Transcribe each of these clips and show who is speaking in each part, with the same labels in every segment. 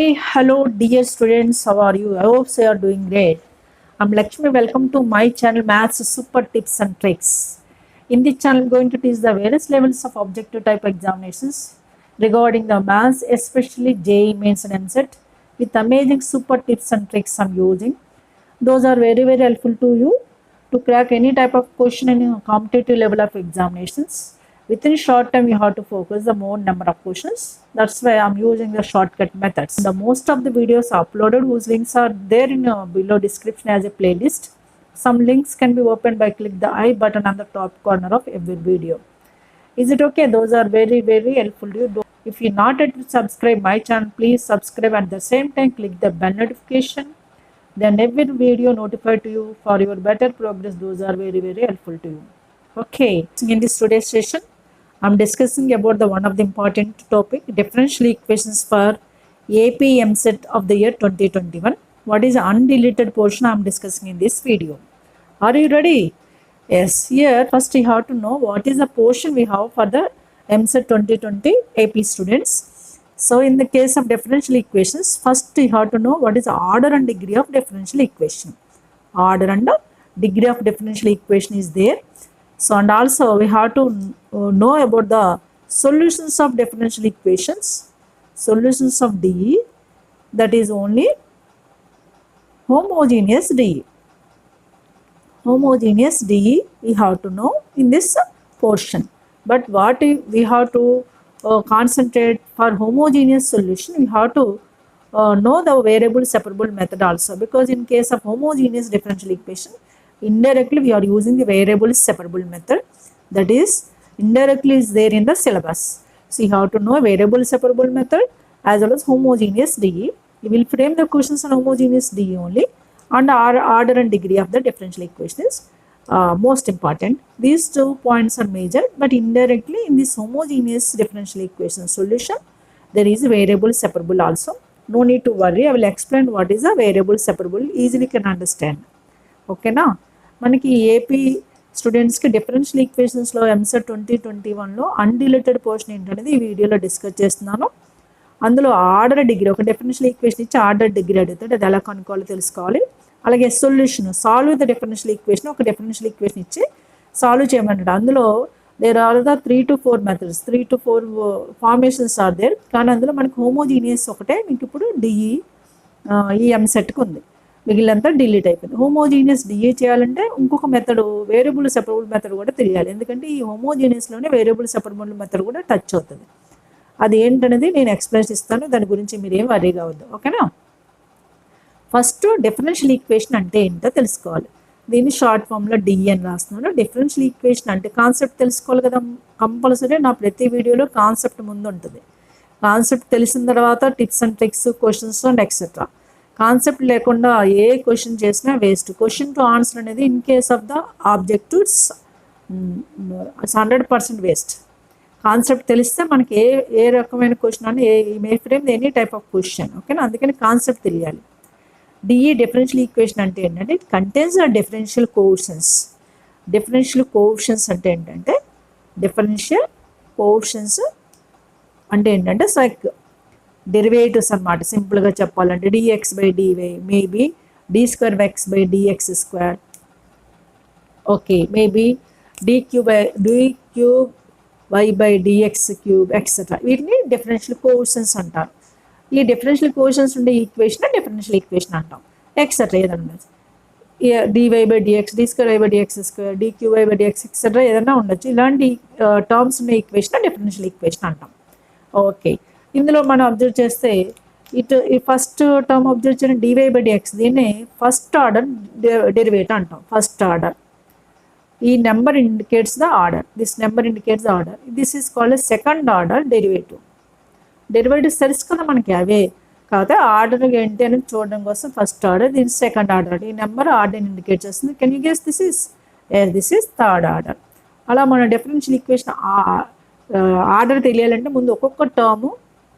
Speaker 1: Hi, hello, dear students. How are you? I hope you are doing great. I'm Lakshmi. Welcome to my channel, Maths Super Tips and Tricks. In this channel, I'm going to teach the various levels of objective type examinations regarding the maths, especially JEE Mains and MSET, with amazing super tips and tricks I'm using. Those are very helpful to you to crack any type of question in a competitive level of examinations. Within short time, you have to focus the more number of questions. That's why I'm using the shortcut methods. The most of the videos uploaded whose links are there in below description as a playlist. Some links can be opened by click the I button on the top corner of every video. Is it okay? Those are very helpful to you. If you not yet subscribe my channel, please subscribe. At the same time, click the bell notification. Then every video notified to you for your better progress. Those are very helpful to you. Okay, in this today's session, I'm discussing about the one of the important topic, differential equations for AP MSET of the year 2021. What is the undeleted portion I'm discussing in this video? Are you ready? Yes, here first you have to know what is the portion we have for the MSET 2020 AP students. So in the case of differential equations, first you have to know what is the order and degree of differential equation. Order and degree of differential equation is there. So and also we have to know about the solutions of differential equations, solutions of DE, that is only homogeneous DE. Homogeneous DE we have to know in this portion. But what we have to concentrate for homogeneous solution, we have to know the variable separable method also, because in case of homogeneous differential equation, indirectly we are using the variable separable method, that is indirectly is there in the syllabus. So you have to know variable separable method as well as homogeneous DE. You will frame the questions on homogeneous DE only, and order and degree of the differential equation is most important. These 2 points are major, but indirectly in this homogeneous differential equation solution, there is a variable separable also. No need to worry, I will explain what is a variable separable, easily can understand. Okay na? మనకి AP స్టూడెంట్స్కి differential ఈక్వేషన్స్లో EAMCET 2021లో undeleted portion ఏంటనేది ఈ వీడియోలో discuss చేస్తున్నాను. అందులో order degree, ఒక డిఫరెన్షియల్ ఈక్వేషన్ ఇచ్చి ఆర్డర్ డిగ్రీ అడుగుతాడు, అది ఎలా కనుక్కోవాలో తెలుసుకోవాలి. అలాగే solution, solve with differential equation, ఒక డిఫరెన్షియల్ ఈక్వేషన్ ఇచ్చి సాల్వ్ చేయమంటాడు. అందులో there are the 3 to 4 methods, 3 to 4 formations are there. కానీ అందులో మనకు హోమోజీనియస్ ఒకటే మీకు ఇప్పుడు డిఈ ఈ ఎంసెట్కి ఉంది, మిగిలినంతా డిలీట్ అయిపోయింది. హోమోజీనియస్ డిఏ చేయాలంటే ఇంకొక మెథడ్, వేరియబుల్ సెపరబుల్ మెథడ్ కూడా తెలియాలి. ఎందుకంటే ఈ హోమోజీనియస్లోనే వేరియబుల్ సెపరబుల్ మెథడ్ కూడా టచ్ అవుతుంది. అది ఏంటనేది నేను ఎక్స్ప్లెయిన్ ఇస్తాను, దాని గురించి మీరు ఏం వరీ కావద్దు. ఓకేనా? ఫస్ట్ డిఫరెన్షియల్ ఈక్వేషన్ అంటే ఏంటో తెలుసుకోవాలి. దీన్ని షార్ట్ ఫామ్లో డిఈ అని రాస్తున్నాను. డిఫరెన్షియల్ ఈక్వేషన్ అంటే కాన్సెప్ట్ తెలుసుకోవాలి కదా కంపల్సరీ. నా ప్రతి వీడియోలో కాన్సెప్ట్ ముందు ఉంటుంది. కాన్సెప్ట్ తెలిసిన తర్వాత tips and tricks, questions and etcetera. Concept లేకుండా ఏ క్వశ్చన్ చేసినా వేస్ట్. క్వశ్చన్ టు ఆన్సర్ అనేది in case of the objectives 100% waste. Concept తెలిస్తే మనకి ఏ రకమైన క్వశ్చన్ అని may frame any type of question. ఓకేనా? అందుకని కాన్సెప్ట్ తెలియాలి. డిఈ డిఫరెన్షియల్ ఈక్వేషన్ అంటే ఏంటంటే it contains the differential coefficients. Differential coefficients అంటే ఏంటంటే డిఫరెన్షియల్ కోఎఫిషియెంట్స్ అంటే ఏంటంటే డెరివేటివ్స్ అనమాట. సింపుల్గా చెప్పాలంటే dx by dy maybe d square x by dx square, okay, maybe d cube y by dx cube etcetera. వీటిని డిఫరెన్షియల్ కోఎఫిషియెంట్స్ అంటారు. ఈ డిఫరెన్షియల్ కోఎఫిషియెంట్స్ ఉండే ఈక్వేషన్ డిఫరెన్షియల్ ఈక్వేషన్ అంటాం. ఎక్సెట్రా ఏదన్నా dy by dx, d square y by dx square, d cube y by dx etcetera ఏదైనా ఉండొచ్చు. ఇలాంటి terms ఉన్న ఈక్వేషన్ డిఫరెన్షియల్ ఈక్వేషన్ అంటాం. ఓకే, ఇందులో మనం అబ్జర్వ్ చేస్తే ఈ ఫస్ట్ టర్మ్ అబ్జర్వ్ చేయడం డివై బై డిఎక్స్, దీన్ని ఫస్ట్ ఆర్డర్ డెరివేటివ్ అంటాం. ఫస్ట్ ఆర్డర్, ఈ number indicates the order, this number indicates the order. This is called second order derivative. Derivatives తెలుసు కదా మనకి, అవే కాకపోతే ఆర్డర్ ఏంటి అని చూడడం కోసం ఫస్ట్ ఆర్డర్, దీని సెకండ్ ఆర్డర్. ఈ నెంబర్ ఆర్డర్ ఇండికేట్ చేస్తుంది. Can you guess this is third order. అలా మన డిఫరెన్షియల్ ఈక్వేషన్ ఆర్డర్ తెలియాలంటే ముందు ఒక్కొక్క టర్ము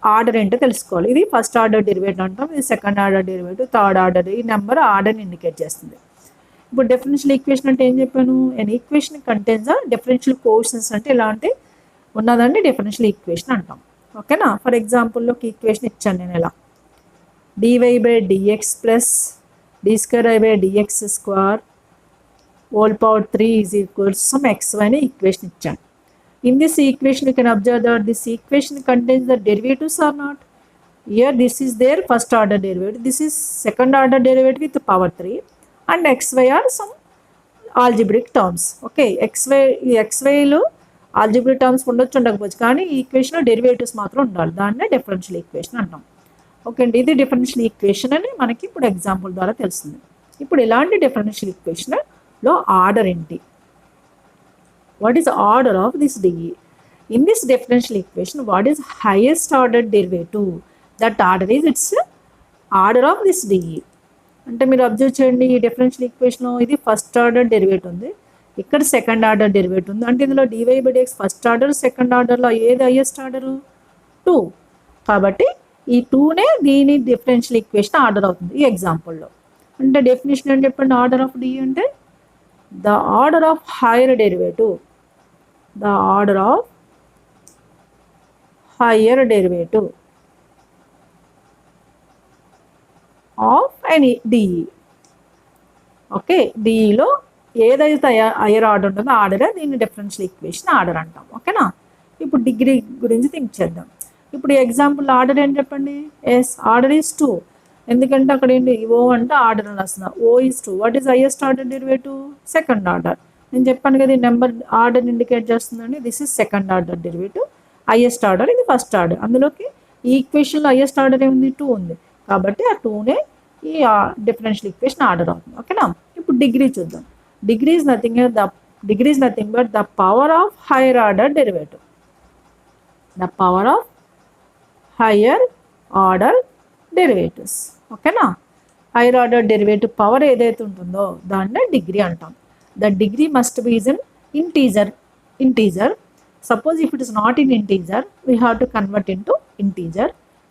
Speaker 1: ఆర్డర్ ఏంటో తెలుసుకోవాలి. ఇది ఫస్ట్ ఆర్డర్ డెరివేటివ్ అంటాం, ఇది second order derivative, third order. ఈ నెంబర్ ఆర్డర్ని ఇండికేట్ చేస్తుంది. ఇప్పుడు డిఫరెన్షియల్ ఈక్వేషన్ అంటే ఏం చెప్పాను? And equation contains differential coefficients అంటే ఇలాంటి ఉన్నదాన్ని డిఫరెన్షియల్ ఈక్వేషన్ అంటాం. ఓకేనా? ఫర్ ఎగ్జాంపుల్లో ఒక ఈక్వేషన్ ఇచ్చాను నేను ఇలా. dy by dx plus d square by dx square whole power 3 is equal to some xy అని equation ఇచ్చాను. In this equation you can observe that this equation contains the derivatives or not. Here this is their first order derivative, this is second order derivative with power 3 and xy are some algebraic terms. Okay, xyలో algebraic terms ఉండొచ్చు ఉండకపోవచ్చు, కానీ ఈ ఈక్వేషన్లో derivatives మాత్రం ఉండాలి, దాన్నే differential equation అంటాం. Okay అండి, ఇది డిఫరెన్షియల్ ఈక్వేషన్ అని మనకి ఇప్పుడు ఎగ్జాంపుల్ ద్వారా తెలుస్తుంది. ఇప్పుడు ఇలాంటి డిఫరెన్షియల్ ఈక్వేషన్లో ఆర్డర్ ఏంటి? What is the order of this DE? In this differential equation, what is highest order derivative? That order is its order of this DE. అంటే మీరు అబ్జర్వ్ చేయండి, ఈ డిఫరెన్షియల్ ఈక్వేషన్లో ఇది ఫస్ట్ ఆర్డర్ డెరివేటివ్ ఉంది, ఇక్కడ second order derivative ఉంది. అంటే ఇందులో dy by dx first order, second ఆర్డర్లో ఏది హైయెస్ట్ ఆర్డరు? 2. కాబట్టి ఈ 2నే దీని డిఫరెన్షియల్ ఈక్వేషన్ ఆర్డర్ అవుతుంది ఈ ఎగ్జాంపుల్లో. అంటే డెఫినేషన్ ఏంటి చెప్పండి? ఆర్డర్ ఆఫ్ DE అంటే the order of higher derivative, the order of higher derivative of any DE. Okay, డిఈలో ఏదైతే హైయర్ ఆర్డర్ ఉంటుందో ఆర్డరే దీన్ని డిఫరెన్షియల్ ఈక్వేషన్ ఆర్డర్ అంటాం. ఓకేనా? ఇప్పుడు డిగ్రీ గురించి థింక్ చేద్దాం. ఇప్పుడు ఎగ్జాంపుల్ ఆర్డర్ ఏంటి చెప్పండి? Yes, order is 2. ఎందుకంటే అక్కడ ఏంటి ఓ అంటే ఆర్డర్ అని వస్తున్నా, O is 2. What is highest order derivative? Second order. నేను చెప్పాను కదా ఈ నెంబర్ ఆర్డర్ ఇండికేట్ చేస్తుందండి. This is second order derivative, highest order, ఇది ఫస్ట్ ఆర్డర్. అందులోకి ఈ ఈక్వేషన్లో హైయెస్ట్ ఆర్డర్ ఏముంది? 2 ఉంది. కాబట్టి ఆ 2నే ఈ డిఫరెన్షియల్ ఈక్వేషన్ ఆర్డర్ అవుతుంది. ఓకేనా? ఇప్పుడు డిగ్రీ చూద్దాం. Degree is nothing but the power of higher order derivative. The power of higher order derivatives. ఓకేనా? హైయర్ ఆర్డర్ డెరివేటివ్ పవర్ ఏదైతే ఉంటుందో దాన్నే డిగ్రీ అంటాం. The degree must be in integer. Suppose if it is not in integer, we have to convert into integer.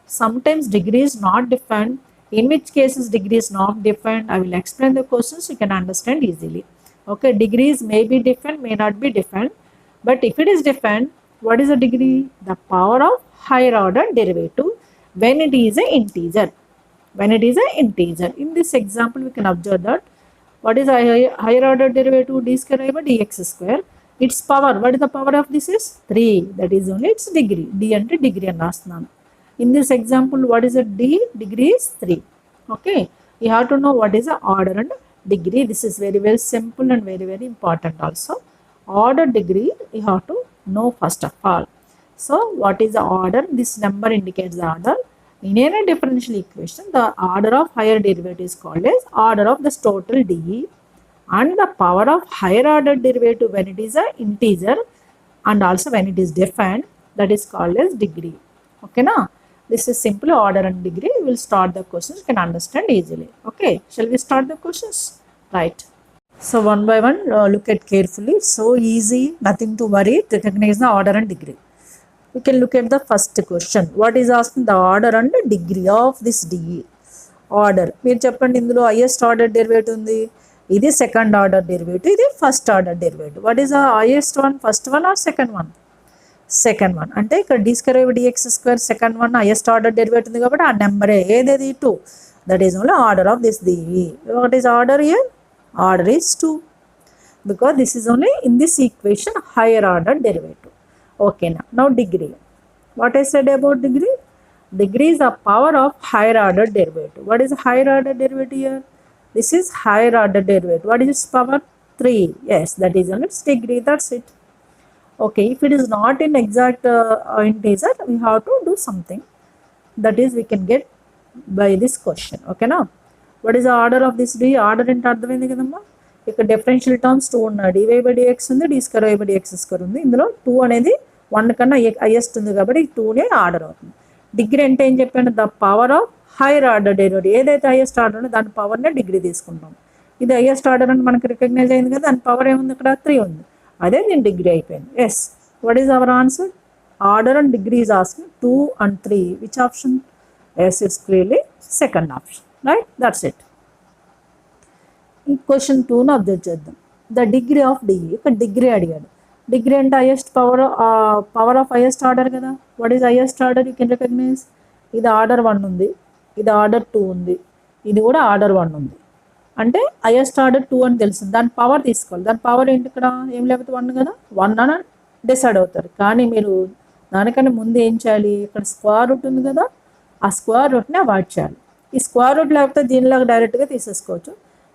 Speaker 1: Sometimes degree is not defined. In which cases degree is not defined, I will explain the questions, you can understand easily. Okay, degrees may be defined, may not be defined. But if it is defined, what is the degree? The power of higher order derivative when it is an integer. When it is an integer. In this example, we can observe that what is higher order derivative? D square by dx square. Its power, what is the power of this is 3. That is only its degree. D ante degree అని రాస్తున్నాను. In this example, what is a D? Degree is 3. Okay, you have to know what is the order and degree. This is very very simple and very very important also. Order degree you have to know first of all. So what is the order? This number indicates the order. In any differential equation, the order of higher derivative is called as order of this total DE, and the power of higher order derivative when it is an integer and also when it is defined, that is called as degree. Okay, now this is simply order and degree. We will start the questions, you can understand easily. Okay, shall we start the questions? Right. So one by one, look at carefully. So easy, nothing to worry. Recognize the order and degree. We can look at the first question. What is asking? The order and degree of this DE. Order. మీరు చెప్పండి, ఇందులో highest order derivative ఉంది, ఇది second order derivative, ఇది first order derivative. What is the highest one? First one or second one? Second one. అంటే ఇక్కడ d square by dx square second one highest order derivative ఉంది కాబట్టి ఆ నెంబరే ఏదేది 2. That is only order of this DE. What is order here? Order is 2 because this is only in this equation higher order derivative. Okay, now degree. What I said about degree? Degree is the power of higher order derivative. What is higher order derivative here? This is higher order derivative. What is its power? 3. Yes, that is on its degree. That's it. Okay, if it is not in exact integer, we have to do something. That is, we can get by this question. Okay, now what is the order of this D? Order into అర్థమైంది కదమ్మా. ఇక్కడ differential terms 2 ఉన్నాయి, dy by dx ఉంది, d square by dx square ఉంది. ఇందులో 2 అనేది 1 కన్నా highest ఉంది కాబట్టి 2నే ఆర్డర్ అవుతుంది. డిగ్రీ అంటే ఏం చెప్పాను? The power of higher order derivative. ఏదైతే హైయెస్ట్ ఆర్డర్ ఉందో దాని పవర్నే డిగ్రీ తీసుకుంటాం. ఇది హైయెస్ట్ ఆర్డర్ అని మనకు రికగ్నైజ్ అయింది కదా, దాని పవర్ ఏముంది? ఇక్కడ 3 ఉంది, అదే దీని డిగ్రీ అయిపోయింది. Yes, what is our answer? Order and degree is asking 2 and 3. Which option? Yes, it's clearly second option. Right? That's it. Question 2 ను అబ్జర్వ్ చేద్దాం. The degree of DE. ఇక్కడ డిగ్రీ అడిగాడు. డిగ్రీ అంటే highest power of highest order కదా. What is highest order? You can recognize. ఇది order 1 ఉంది, ఇది order 2 ఉంది, ఇది కూడా ఆర్డర్ 1 ఉంది. అంటే హైయెస్ట్ ఆర్డర్ 2 అని తెలుస్తుంది. దాని పవర్ తీసుకోవాలి. దాని పవర్ ఏంటి ఇక్కడ? ఏం లేకపోతే 1 కదా, 1 అని డిసైడ్ అవుతారు. కానీ మీరు దానికన్నా ముందు ఏం చేయాలి? ఇక్కడ స్క్వేర్ రూట్ ఉంది కదా, ఆ స్క్వేర్ రూట్ని అవాయిడ్ చేయాలి. ఈ స్క్వేర్ రూట్ లేకపోతే దీనిలాగా డైరెక్ట్గా తీసేసుకోవచ్చు.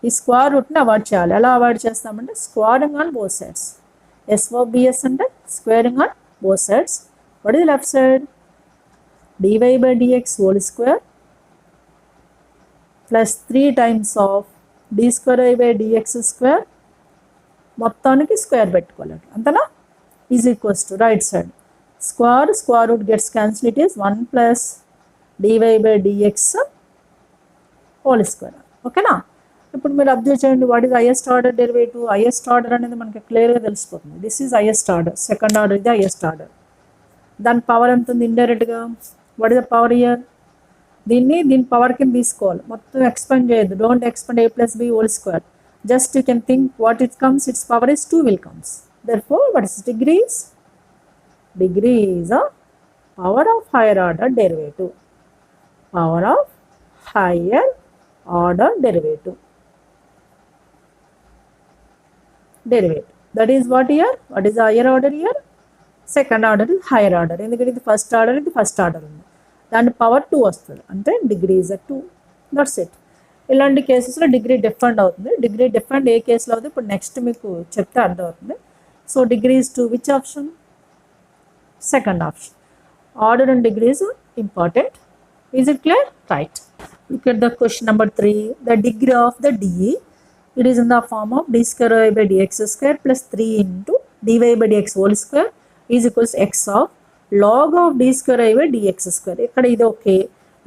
Speaker 1: ఈ స్క్వేర్ రూట్ని అవాయిడ్ చేయాలి. ఎలా అవాయిడ్ చేస్తామంటే squaring on both sides. SOBS అంటే squaring on both sides. What is left side? dy/dx whole square plus 3 times of d²i/dx square, మొత్తానికి స్క్వేర్ పెట్టుకోవాలి. అంతేనా? Is equals to right side square root gets cancel, it is 1 plus dy/dx whole square. ఓకేనా? ఇప్పుడు మీరు observe చేయండి, what is highest order derivative? Highest order అనేది మనకి క్లియర్గా తెలిసిపోతుంది. This is highest order, second order ఇది హైయెస్ట్ ఆర్డర్. దాని పవర్ ఎంత ఉంది ఇండైరెక్ట్గా? What is the power here? దీని పవర్ కింద తీసుకోవాలి, మొత్తం ఎక్స్పెండ్ చేయొద్దు. Don't expand a+b whole square. Just you can think what it comes, it's power is 2 will comes. Therefore what is degrees? Degree is a power of higher order derivative. Power of higher order derivative. That is what here? What is the higher order here? Second order is higher order. ఎందుకంటే ఇది first order, ఇది first order ఉంది. దాని power 2 వస్తుంది, అంటే degree is 2. That's it. ఇలాంటి కేసెస్లో degree different అవుతుంది. డిగ్రీ డిఫరెంట్ ఏ కేసులో అవుతుంది ఇప్పుడు నెక్స్ట్ మీకు చెప్తే అర్థమవుతుంది. So degree is 2, which option? Second option. Order and degree is important. Is it clear? Right. Look at the question number 3. The degree of the DE, it is in the form of d²i/dx square plus 3 into dy/dx whole square is equals x of log of d²i/dx square. ఇక్కడ ఇది okay,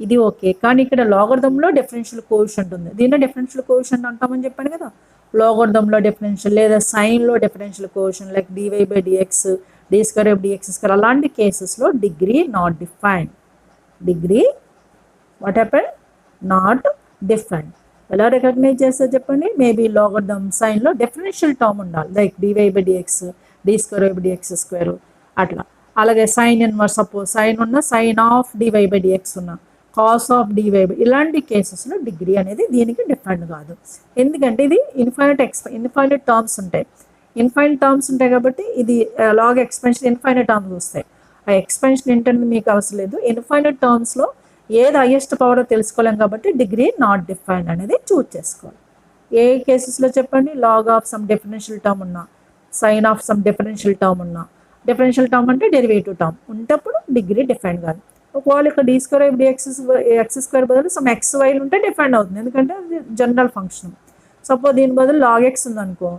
Speaker 1: ఇది okay, కానీ ఇక్కడ లాగరిథంలో differential coefficient ఉంది. దీన్ని differential coefficient అంటామని చెప్పాను కదా. లాగరిథంలో డిఫరెన్షియల్ లేదా సైన్లో differential coefficient like dy/dx, d²i/dx square, అలాంటి కేసెస్లో degree not defined. Degree what happen? Not defined. ఎలా రికగ్నైజ్ చేస్తారు చెప్పండి? మేబీ లాగరిథం సైన్లో డిఫరెన్షియల్ టర్మ్ ఉండాలి, లైక్ dy/dx, d²i/dx స్క్వేర్ అట్లా. అలాగే సైన్ ఇన్వర్స్, సపోజ్ సైన్ ఉన్న సైన్ ఆఫ్ dy/dx ఉన్న కాస్ ఆఫ్ dy, ఇలాంటి కేసెస్లో డిగ్రీ అనేది దీనికి డిఫైన్డ్ కాదు. ఎందుకంటే ఇది ఇన్ఫైనైట్ టర్మ్స్ ఉంటాయి. ఇన్ఫైనైట్ టర్మ్స్ ఉంటాయి కాబట్టి ఇది లాగ్ ఎక్స్పెన్షన్ ఇన్ఫైనైట్ టర్మ్స్ వస్తాయి. ఆ ఎక్స్పెన్షన్ ఏంటనేది మీకు అవసరం లేదు. ఇన్ఫైనైట్ టర్మ్స్లో ఏది హైయెస్ట్ పవర్ తెలుసుకోలేం కాబట్టి డిగ్రీ నాట్ డిఫైన్డ్ అనేది చూజ్ చేసుకోవాలి. ఏ కేసెస్లో చెప్పండి? Log of some differential term ఉన్నా, sine of some differential term ఉన్నా, డిఫరెన్షియల్ టర్మ్ అంటే డెరివేటివ్ టర్మ్ ఉంటప్పుడు డిగ్రీ డిఫైన్డ్ కాదు. ఒకవేళ ఇక్కడ d²i/dx x² బదులు సమ్ xy ఉంటే డిఫైన్డ్ అవుతుంది, ఎందుకంటే అది జనరల్ ఫంక్షన్. సపోజ్ దీని బదులు log x ఉందనుకో,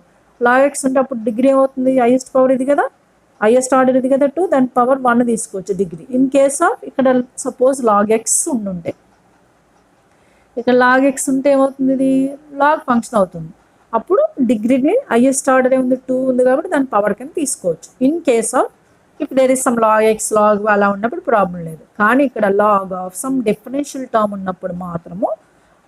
Speaker 1: log x ఉంటే అప్పుడు డిగ్రీ ఏమవుతుంది? హైయెస్ట్ పవర్ ఇది కదా, హైయెస్ట్ ఆర్డర్ ఇది కదా 2, దాని పవర్ 1 తీసుకోవచ్చు డిగ్రీ. ఇన్ కేస్ ఆఫ్ ఇక్కడ సపోజ్ log x ఉండుంటే, ఇక్కడ log x ఉంటే ఏమవుతుంది? ఇది లాగ్ ఫంక్షన్ అవుతుంది. అప్పుడు డిగ్రీని హైయెస్ట్ ఆర్డర్ ఏముంది? 2 ఉంది కాబట్టి దాని పవర్ కింద తీసుకోవచ్చు. In case of if there is some log x log అలా ఉన్నప్పుడు ప్రాబ్లం లేదు. కానీ ఇక్కడ log of some differential term ఉన్నప్పుడు మాత్రము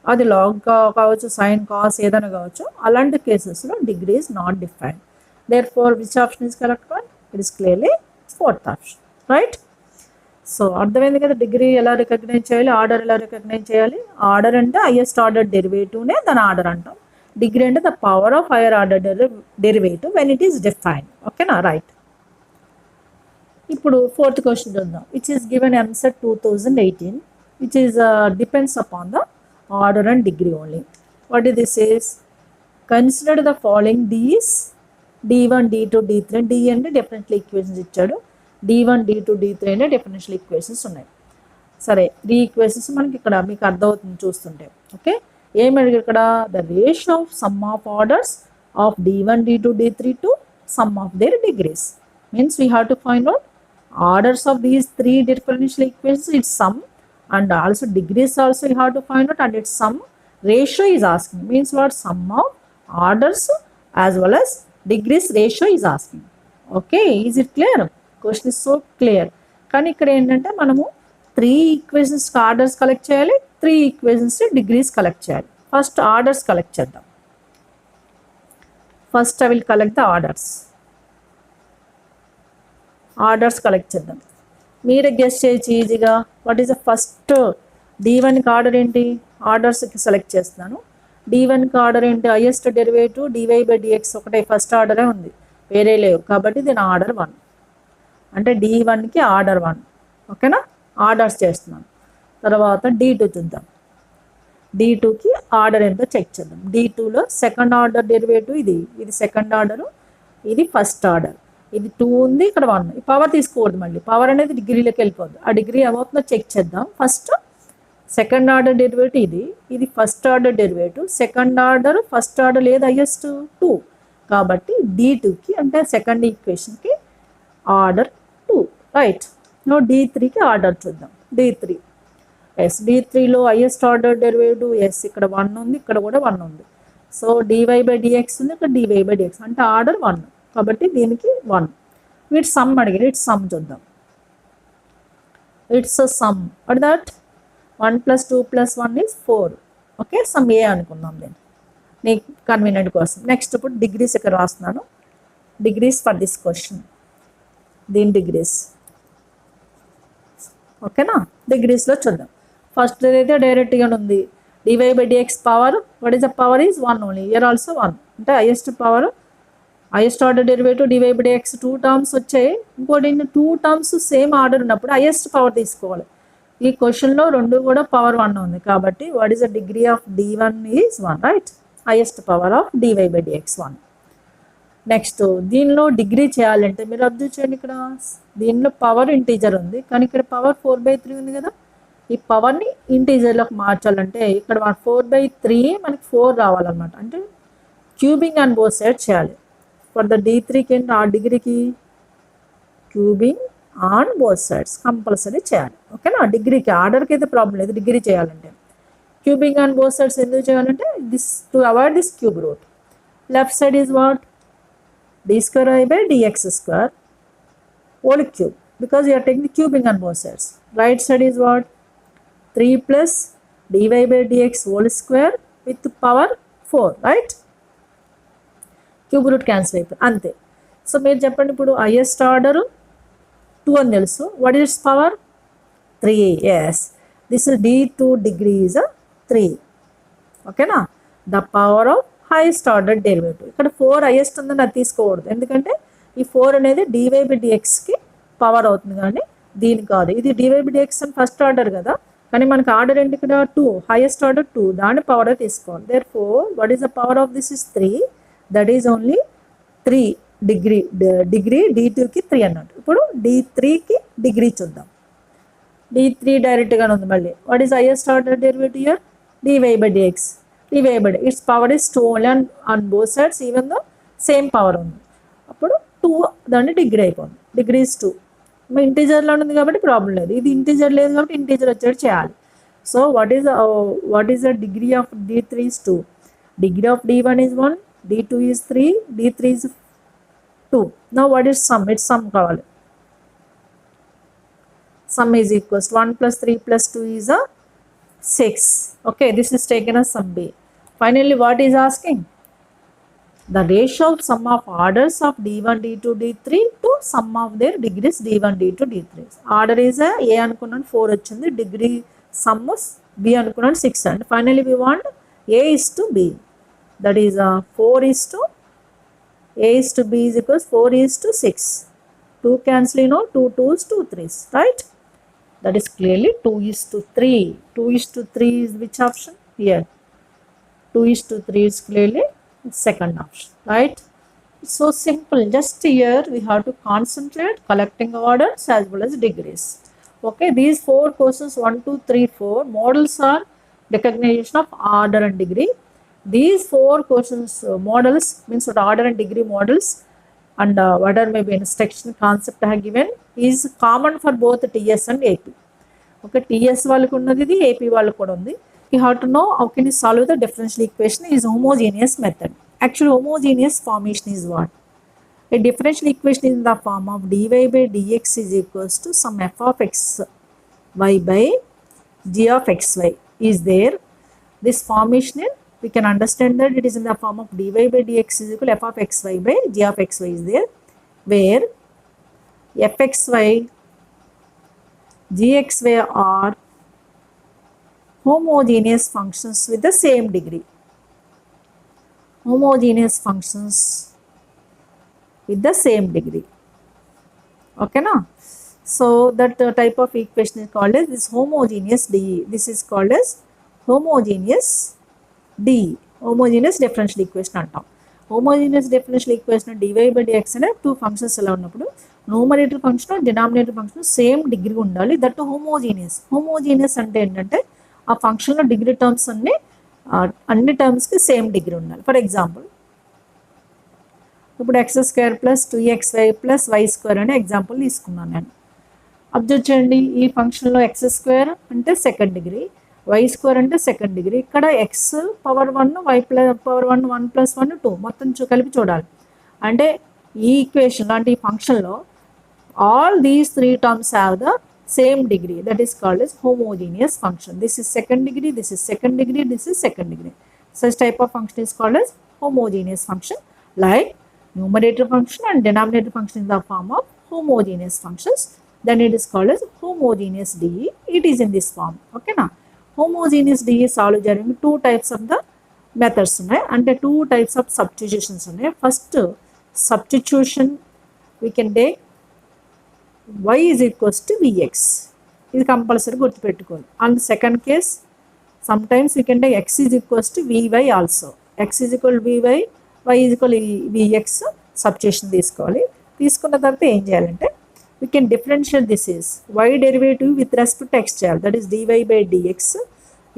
Speaker 1: అది లాగ్ కావచ్చు, సైన్, కాస్ ఏదైనా కావచ్చు, అలాంటి కేసెస్లో degree is not defined. Therefore which option is correct one? It is clearly fourth option. Right. So అర్థమైంది కదా డిగ్రీ ఎలా రికగ్నైజ్ చేయాలి, ఆర్డర్ ఎలా రికగ్నైజ్ చేయాలి. ఆర్డర్ అంటే హైయెస్ట్ ఆర్డర్ డెరివేటివ్నే దాని ఆర్డర్ అంటాం. డిగ్రీ అంటే the power of higher order derivative when it is defined. ఓకేనా? రైట్. ఇప్పుడు ఫోర్త్ క్వశ్చన్ చూద్దాం. Which is given EAMCET 2018, which is depends upon the order and degree only. What is this is? Consider the following DEs d1, d2, d3. d అంటే differential equations ఇచ్చాడు, d1, d2, d3 అంటే differential equations ఉన్నాయి. సరే, 3 equations మనకి ఇక్కడ మీకు అర్థమవుతుంది చూస్తుంటే. ఓకే, ఏమడిగి ఇక్కడ? The ratio of some of orders of d1, d2, d3 to some of their degrees. Means we have to find out orders of these 3 differential equations, it's some, and also degrees also you have to find out, and it's some. Ratio is asking, means what? Some of orders as well as degrees ratio is asking. Okay, is it clear? Question is so clear. కానీ ఇక్కడ ఏంటంటే మనము 3 equations orders collect చేయాలి, 3 equations degrees collect చేయాలి. First orders collect చేద్దాం. First I will collect the orders. Orders collect చేద్దాం. మీరే guess చేయొచ్చు ఈజీగా. వాట్ ఈస్ ద ఫస్ట్ D1కి ఆర్డర్ ఏంటి, ఆర్డర్స్కి సెలెక్ట్ చేస్తున్నాను. D1కి ఆర్డర్ ఏంటి, హైయెస్ట్ డెరివేటివ్ dy/dx ఒకటే ఫస్ట్ ఆర్డరే ఉంది, వేరే లేవు, కాబట్టి దీని ఆర్డర్ 1. అంటే D1కి ఆర్డర్ 1. ఓకేనా, ఆర్డర్స్ చేస్తున్నాను. తర్వాత D2 చూద్దాం. D2కి ఆర్డర్ ఎంతో చెక్ చేద్దాం. D2లో సెకండ్ ఆర్డర్ డెరివేటివ్ ఇది సెకండ్ ఆర్డరు, ఇది ఫస్ట్ ఆర్డర్. ఇది 2 ఉంది, ఇక్కడ 1. ఈ పవర్ తీసుకోవద్దు, మళ్ళీ పవర్ అనేది డిగ్రీలోకి వెళ్ళిపోద్దు. ఆ డిగ్రీ ఏమవుతుందో చెక్ చేద్దాం. ఫస్ట్ సెకండ్ ఆర్డర్ డెరివేటివ్ ఇది first order derivative. Second order first order లేదు, హైయెస్ట్ 2. కాబట్టి D2కి అంటే సెకండ్ ఈక్వేషన్కి ఆర్డర్ 2, రైట్. నో D3కి ఆర్డర్ చూద్దాం. D3 ఎస్, D3లో హైయెస్ట్ ఆర్డర్ డెరివేటివ్ ఎస్, ఇక్కడ 1 ఉంది, ఇక్కడ కూడా 1 ఉంది. సో dy/dx ఉంది, ఇక్కడ dy/dx అంటే ఆర్డర్ 1, కాబట్టి దీనికి 1. వీటి సమ్ అడిగారు, ఇట్స్ సమ్ చూద్దాం. It's sum at that 1 + 2 + 1 is 4. Okay, sum ఏ అనుకుందాం నేను నీ కన్వీనియంట్ కోసం. నెక్స్ట్ ఇప్పుడు డిగ్రీస్ ఇక్కడ రాస్తున్నాను. డిగ్రీస్ ఫర్ దిస్ క్వశ్చన్, దీని డిగ్రీస్. ఓకేనా, డిగ్రీస్లో చూద్దాం. ఫస్ట్ అయితే డైరెక్ట్గా ఉంది, dy/dx power, what is the power is 1 only, year also 1. అంటే highest power, highest order derivative dy/dx 2 terms వచ్చాయి. ఇంకోటి 2 టర్మ్స్ సేమ్ ఆర్డర్ ఉన్నప్పుడు హైయెస్ట్ పవర్ తీసుకోవాలి. ఈ క్వశ్చన్లో 2 కూడా పవర్ 1 ఉంది, కాబట్టి what is the degree of D1 is 1, right. Highest power of dy/dx 1. Next దీనిలో డిగ్రీ చేయాలంటే మీరు అబ్జర్వ్ చేయండి, ఇక్కడ దీనిలో పవర్ ఇంటీజర్ ఉంది, కానీ ఇక్కడ పవర్ 4/3 ఉంది కదా. ఈ పవర్ని ఇంటీజర్లోకి మార్చాలంటే ఇక్కడ 4/3 మనకి 4 రావాలన్నమాట. అంటే క్యూబింగ్ ఆన్ బోత్ సైడ్ చేయాలి. ఫర్ ద D3కి ఏంటి, ఆ డిగ్రీకి cubing on both sides compulsory చేయాలి. ఓకేనా, డిగ్రీకి ఆర్డర్కి అయితే ప్రాబ్లం లేదు, డిగ్రీ చేయాలంటే. క్యూబింగ్ ఆన్ బోత్ సైడ్స్ ఎందుకు చేయాలంటే this to avoid this cube root. Left side is what, d²i/dx² whole cube, because you are taking the cubing on both sides. Right side is what, 3 + dy/dx whole square with power 4, right. Cube root cancel అయిపోయింది, అంతే. So మీరు చెప్పండి, ఇప్పుడు highest order 2 అని తెలుసు, what is power 3. Yes, this is D2 degree is 3. ఓకేనా, the power of highest order derivative. ఇక్కడ 4 highest ఉందని అది తీసుకోకూడదు, ఎందుకంటే ఈ 4 అనేది dy/dxకి పవర్ అవుతుంది, కానీ దీని కాదు. ఇది dy/dx అని ఫస్ట్ ఆర్డర్ కదా, కానీ మనకి ఆర్డర్ ఏంటి ఇక్కడ 2, హైయెస్ట్ ఆర్డర్ 2, దాని పవర్ తీసుకోవాలి. Therefore what is the power of this is 3, that is only 3 degree. Degree D2కి 3 అన్నట్టు. ఇప్పుడు D3కి డిగ్రీ చూద్దాం. D3 డైరెక్ట్గానే ఉంది మళ్ళీ. What is highest order derivative here, dy/dx. It's power is 2 only on both sides, even though same power ఉంది. అప్పుడు 2 దాన్ని డిగ్రీ అయిపోతుంది, డిగ్రీ ఇస్ 2. ఇంటీజర్లో ఉంది కాబట్టి ప్రాబ్లం లేదు, ఇది ఇంటీజర్ లేదు కాబట్టి ఇంటీజర్ వచ్చేది చేయాలి. So what is the degree of D3 is 2, degree of D1 is 1, D2 is 3, D3 is 2. Now what is sum, it's sum కావాలి. Sum is equals 1 + 3 + 2 is 6. Okay, this is taken as sum B. Finally, what is asking? The ratio of sum of orders of D1, D2, D3 to sum of their degrees D1, D2, D3. Order is A అనుకున్నాను 4 వచ్చింది, degree sum B అనుకున్నాను 6, and finally we want A is to B. That is 4 is to A is to B is equals 4 is to 6. 2 cancel, 2 2s, 2 3s, right? That is clearly 2 is to 3. 2 is to 3 is which option? Here. 2 is to 3 is clearly second option, right? It's so simple. Just here we have to concentrate collecting orders as well as degrees. Okay, these 4 questions 1, 2, 3, 4 models are recognition of order and degree. These 4 questions models means what order and degree models, and whatever may be instruction concept I have given is common for both TS and AP. Okay, TS వాళ్ళకు ఉన్నది ఇది, AP వాళ్ళకు కూడా ఉంది. You have to know how can you solve the differential equation is homogeneous method. Actually homogeneous formation is what? A differential equation is in the form of dy/dx is equals to some f of x y by g of xy is there. This formation we can understand that it is in the form of dy/dx is equal to f of xy by g of xy is there, where fxy, gxy are homogeneous functions with the same degree. Homogeneous functions with the same degree. Okay na? So that type of equation is called as this homogeneous DE. This is called as homogeneous DE, homogeneous differential equation అంటాం. homogeneous differential equation dy by dx అనే two functions ఎలా ఉన్నప్పుడు numerator function denominator function same degree ఉండాలి. That homogeneous. Homogeneous అంటే ఏంటంటే ఆ ఫంక్షన్లో degree terms అన్ని టర్మ్స్కి సేమ్ డిగ్రీ ఉండాలి. ఫర్ ఎగ్జాంపుల్ ఇప్పుడు x² plus 2xy plus y² అనే ఎగ్జాంపుల్ తీసుకున్నాను నేను. అబ్జర్వ్ చేయండి, ఈ ఫంక్షన్లో x² అంటే సెకండ్ డిగ్రీ, y² అంటే సెకండ్ డిగ్రీ. ఇక్కడ x పవర్ 1 y పవర్ 1 1 + 1 2 మొత్తం కలిపి చూడాలి. అంటే ఈ ఈక్వేషన్ అంటే ఈ ఫంక్షన్లో all these three terms have the same degree. That is called as homogeneous function. This is second degree, this is second degree, this is second degree. Such type of function is called as homogeneous function. Like numerator function and denominator function in the form of homogeneous functions. Then it is called as homogeneous DE. It is in this form. Okay na? Homogeneous DE solve చేయడానికి two types of the methods ఉన్నాయి. అంటే two types of substitutions ఉన్నాయి. First substitution we can take y is equals to vx. ఇది compulsory గుర్తుపెట్టుకోవాలి. And second case sometimes we can take x is equals to vy also. x is equal to vy, y is equal to vx substitution తీసుకోవాలి. తీసుకున్న తర్వాత ఏం చేయాలంటే we can differentiate this is y derivative with respect x చేయాలి. That is dy by dx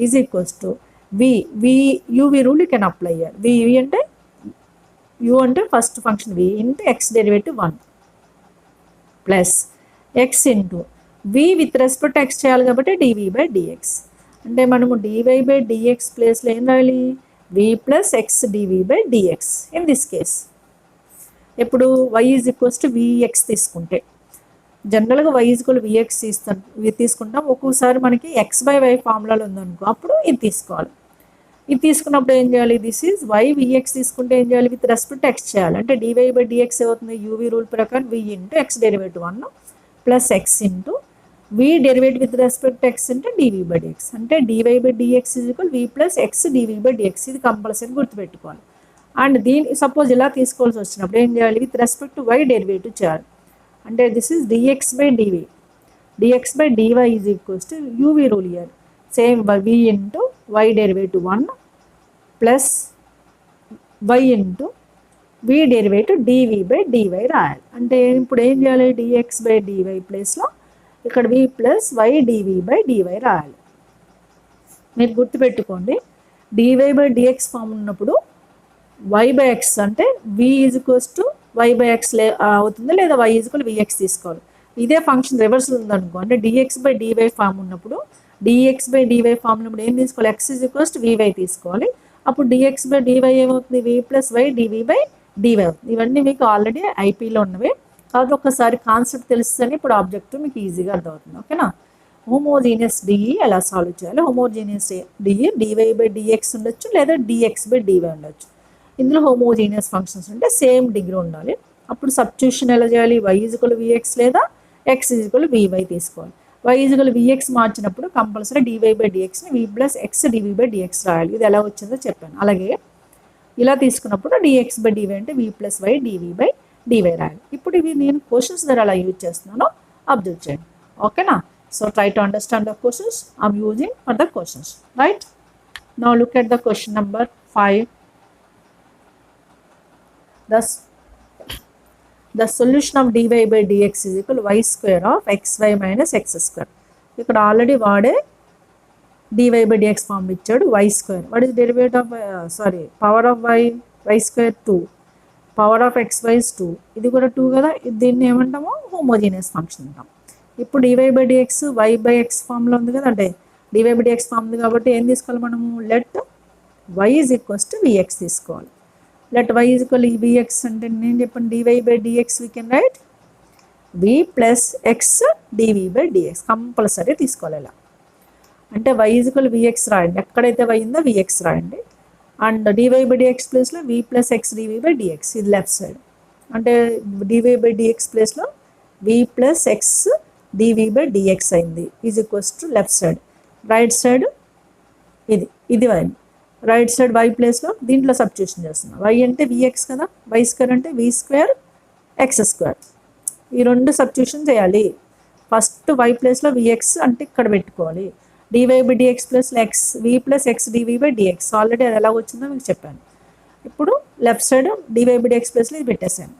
Speaker 1: is equals to uv rule you can apply చేయాలి. v అంటే u అంటే first function v into x derivative 1 plus x into v with respect x చేయాలి కాబట్టి dv by dx. అంటే మనము dy by dx ప్లేస్లో ఏం రాయాలి? v plus x dv by dx in this case. ఇప్పుడు y is equals to vx తీసుకుంటే జనరల్గా y ఈజ్ ఈక్వల్ vx తీసుకుంటాం. ఒక్కోసారి మనకి x by y ఫార్ములాలో ఉందనుకో అప్పుడు ఇది తీసుకోవాలి. ఇది తీసుకున్నప్పుడు ఏం చేయాలి? దిస్ ఈజ్ y vx తీసుకుంటే ఏం చేయాలి? విత్ రెస్పెక్ట్ x చేయాలి. అంటే dy by dx ఏమవుతుంది? uv రూల్ ప్రకారం v into x derivative 1 plus x into v derivative with respect x అంటే dv by dx. అంటే dy by dx is equal v plus x dv by dx. ఇది compulsory గుర్తుపెట్టుకోవాలి. And దీని suppose ఇలా తీసుకోవాల్సి వచ్చినప్పుడు ఏం చేయాలి? With respect to y derivative చేయాలి. అంటే this is dx by dv. dx by dy is equals to uv rule year same v into y derivative 1 plus y into v derivative dv by dy రాయాలి. అంటే ఇప్పుడు ఏం చేయాలి? dx by dy ప్లేస్లో ఇక్కడ v plus y dv by dy రాయాలి. మీరు గుర్తుపెట్టుకోండి, dy by dx ఫామ్ ఉన్నప్పుడు y by x అంటే v is equals to y by x అవుతుంది, లేదా y ఈజ్ ఈక్వల్ vx తీసుకోవాలి. ఇదే ఫంక్షన్ రివర్సల్ ఉందనుకో అంటే dx by dy ఫామ్ ఉన్నప్పుడు dx by dy ఫామ్ ఉన్నప్పుడు ఏం తీసుకోవాలి? x is equals to vy తీసుకోవాలి. అప్పుడు dx by dy ఏమవుతుంది? v plus y dv by dy అవుతుంది. ఇవన్నీ మీకు ఆల్రెడీ ఐపీలో ఉన్నవి కాబట్టి ఒకసారి కాన్సెప్ట్ తెలుస్తేనే ఇప్పుడు ఆబ్జెక్టివ్ మీకు ఈజీగా అర్థమవుతుంది. ఓకేనా? హోమోజీనియస్ డిఈ ఎలా సాల్వ్ చేయాలి? Homogeneous DE dy by dx ఉండొచ్చు, లేదా dx by dy ఉండొచ్చు. ఇందులో హోమోజీనియస్ ఫంక్షన్స్ అంటే సేమ్ డిగ్రీ ఉండాలి. అప్పుడు సబ్స్టిట్యూషన్ ఎలా చేయాలి? y ఈజ్ ఈక్వల్ vx లేదా x ఈజ్ ఈక్వల్ vy తీసుకోవాలి. y ఈజ్ ఈక్వల్ vx మార్చినప్పుడు compulsory dy by dxని v plus x dv by dx రాయాలి. ఇది ఎలా వచ్చిందో చెప్పాను. అలాగే ఇలా తీసుకున్నప్పుడు dx by dy అంటే v plus y dv by dy రాయాలి. ఇప్పుడు ఇవి నేను క్వశ్చన్స్ ద్వారా ఎలా యూజ్ చేస్తున్నానో అబ్జర్వ్ చేయండి. ఓకేనా? So try to understand the questions I'm using for the questions. Right? Now look at the question number 5. The solution of dy by dx is equal to y square of xy minus x square. ఇక్కడ already వాడే dy by dx form ఇచ్చాడు. y square what is derivative of power of y square 2, power of xy is 2. ఇది కూడా 2 కదా, దీన్ని ఏమంటాము? Homogeneous function అంటాం. ఇప్పుడు dy by dx y by x ఫామ్లో ఉంది కదా, అంటే dy by dx ఫామ్ ఉంది కాబట్టి ఏం తీసుకోవాలి మనము? Let y is equals to vx తీసుకోవాలి. let y is equal to vx అంటే నేను చెప్పాను dy by dx we can write v plus x dv by dx compulsory తీసుకోవాలి. ఇలా అంటే y is equal to vx రాయండి, ఎక్కడైతే y ఉందో vx రాయండి. అండ్ dy by dx ప్లేస్లో v plus x dv by dx, ఇది లెఫ్ట్ సైడ్. అంటే dy by dx ప్లేస్లో v plus x dv by dx అయింది is equals to left side. Right side ఇది y. రైట్ సైడ్ y ప్లేస్లో దీంట్లో substitution చేస్తున్నాం. y అంటే vx కదా, y స్క్వేర్ అంటే v స్క్వేర్ x స్క్వేర్. ఈ రెండు సబ్స్టిట్యూషన్ చేయాలి. ఫస్ట్ y ప్లేస్లో vx అంటే ఇక్కడ పెట్టుకోవాలి. dy by dx plus x v plus x dv by dx. Already అది ఎలా వచ్చిందో మీకు చెప్పాను. ఇప్పుడు left side dy by dx ప్లస్లో ఇది పెట్టేశాను.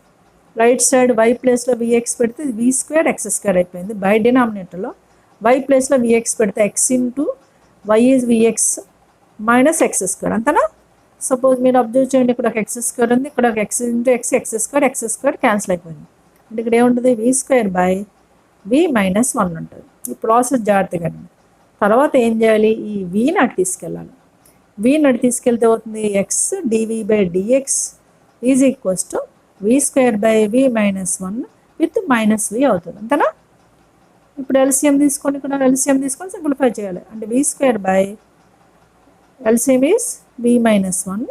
Speaker 1: రైట్ సైడ్ y ప్లేస్లో vx పెడితే v స్క్వేర్ x స్క్వేర్ అయిపోయింది. బై డినామినేటర్లో y ప్లేస్లో vx పెడితే x into y is vx minus x square అంతేనా. సపోజ్ మీరు అబ్జర్వ్ చేయండి, ఇక్కడ ఒక x స్క్వేర్ ఉంది, ఇక్కడ ఒక x into x square cancel అయిపోయింది. అంటే ఇక్కడ ఏముంటుంది, v square by v minus 1 ఉంటుంది. ఈ ప్రాసెస్ జాగ్రత్తగా. తర్వాత ఏం చేయాలి, ఈ vని అటు తీసుకెళ్ళాలి. vని అటు తీసుకెళ్తే అవుతుంది x dv by dx is equals to v square by v minus 1 with minus v అవుతుంది అంతేనా. ఇప్పుడు ఎల్సిఎం తీసుకొని ఇక్కడ ఎల్సిఎం తీసుకొని సింప్లిఫై చేయాలి. అంటే v square by LCM is v minus 1,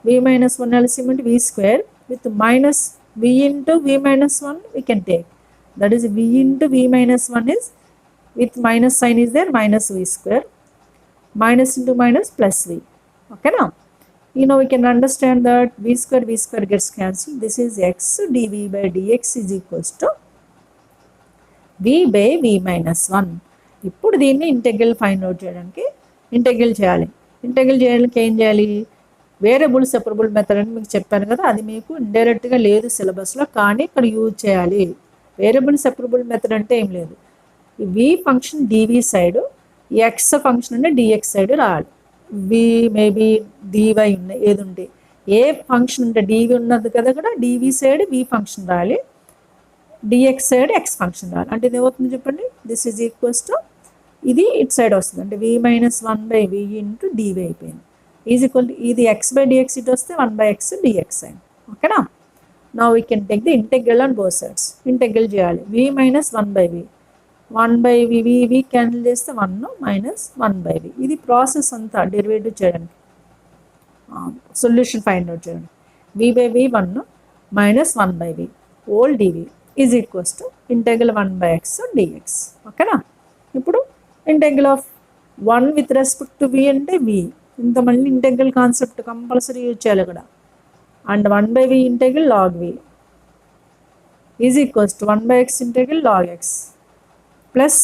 Speaker 1: v minus 1 LCM అంటే v square with minus v into v minus 1 we can take. That is v into v minus 1 is with minus sign is there, minus v square, minus into minus plus v. Okay now, we can understand that v square gets cancelled. This is x dv by dx is equals to v by v minus 1. ఇప్పుడు దీన్ని integral find out చేయడానికి integral చేయాలి. Integral చేయడానికి ఏం చేయాలి, variable separable method అని మీకు చెప్పాను కదా, అది మీకు ఇండైరెక్ట్గా లేదు సిలబస్లో, కానీ ఇక్కడ యూజ్ చేయాలి. వేరియబుల్ సెపరబుల్ మెథడ్ అంటే ఏం లేదు, v function dv side, x function అంటే dx సైడ్ రావాలి. v మేబీ dy ఉన్నాయి, ఏది ఉంటే ఏ ఫంక్షన్ ఉంటే dv ఉన్నది కదా, ఇక్కడ dv సైడ్ v ఫంక్షన్ రావాలి, dx సైడ్ x ఫంక్షన్ రావాలి. అంటే ఇది ఏమవుతుంది చెప్పండి, దిస్ ఈజ్ ఈక్వల్స్ టు ఇది ఇటు సైడ్ వస్తుంది. అంటే v minus 1 by v into dv అయిపోయింది. ఈజ్ ఈక్వల్ టు ఇది x బై dx ఇటు వస్తే 1 బై x dx అయింది. ఓకేనా. Now we can take the integral on both sides. Integral చేయాలి. v minus 1 by v. 1 by v cancel చేస్తే 1 minus 1 by v. ఇది process అంతా డెరివేటివ్ చేయడానికి, సొల్యూషన్ ఫైండ్ అవుట్ చేయడానికి. v by v 1 minus 1 by v whole dv is equals to integral 1 by x dx. ఓకేనా. ఇప్పుడు integral of 1 with respect to v అంటే v. ఇంత మళ్ళీ ఇంటెగ్రల్ కాన్సెప్ట్ కంపల్సరీ యూజ్ చేయాలి ఇక్కడ. And 1 by v integral log v is equals to 1 by x integral log x plus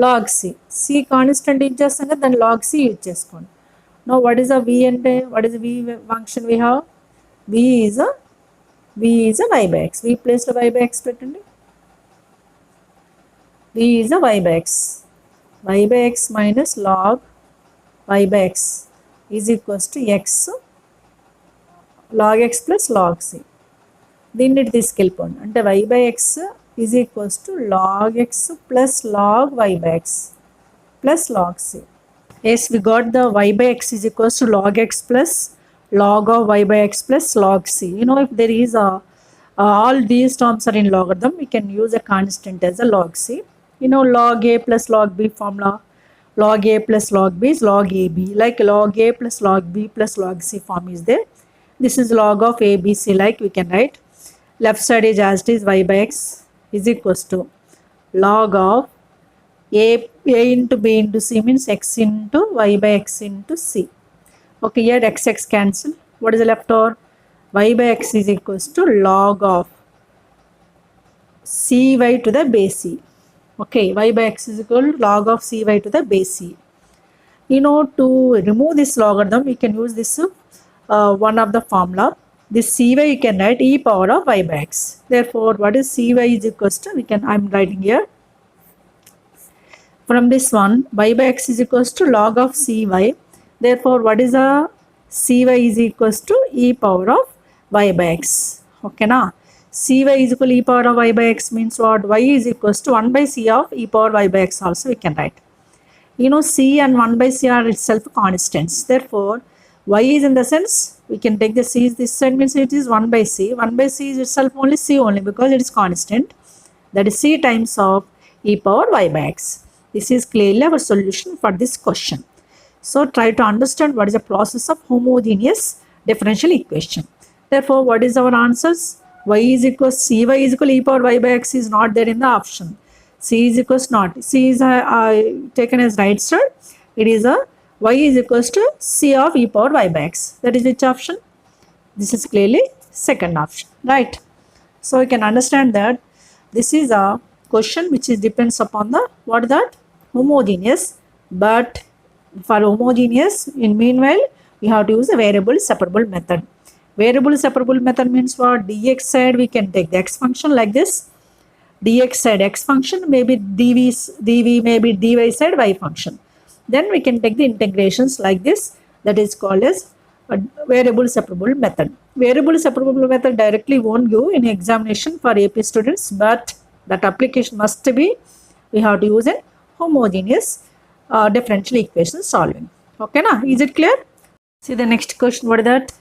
Speaker 1: log c. c constant use చేస్తాం కదా, దాన్ని log c use చేసుకోండి. Now what is a v అంటే, what is the v function we have? v is a y by x. v place లో y by x పెట్టండి. v is a y by x. y by x minus log y by x is equals to x log x plus log c. దీన్ని తీసుకెళ్ళిపోండి. అంటే y by x is equals to log x plus log y by x plus log c. Yes, we got the y by x is equals to log x plus log of y by x plus log c. If there is all these terms are in logarithm, we can use a constant as a log c. Log a plus log b formula, log a plus log b is log ab, like log a plus log b plus log c form is there. This is log of ABC, like we can write. Left side is as it is, y by x is equals to log of a into b into c means x into y by x into c. Okay, here x cancel. What is left over? Y by x is equals to log of cy to the base c. Okay, y by x is equal to log of cy to the base c. To remove this logarithm, we can use this one of the formula. This cy you can write e power of y by x. Therefore, what is cy is equals to, I'm writing here. From this one, y by x is equals to log of cy. Therefore, what is a cy is equals to e power of y by x. Okay na. cy is equal to e power of y by x means what? Y is equals to 1 by c of e power y by x also we can write. C and 1 by c are itself constants. Therefore, y is in the sense, we can take the c is this side means it is 1 by c. 1 by c is itself only c only because it is constant. That is c times of e power y by x. This is clearly our solution for this question. So try to understand what is the process of homogeneous differential equation. Therefore, what is our answers? Y is equals cy is equal to e power y by x is not there in the option. C is equals not. C is taken as right side. It is a y is equals to c of e power y by x. That is which option? This is clearly second option, right? So you can understand that this is a question which is depends upon the what that homogeneous, but for homogeneous in meanwhile we have to use a variable separable method. Variable separable method means what? Dx side we can take the x function like this, dx side x function, maybe dv maybe dy side y function. Then we can take the integrations like this, that is called as a variable separable method. Variable separable method directly won't give in examination for AP students, but that application must be, we have to use a homogeneous differential equation solving. Okay, na? Is it clear? See the next question, what is that?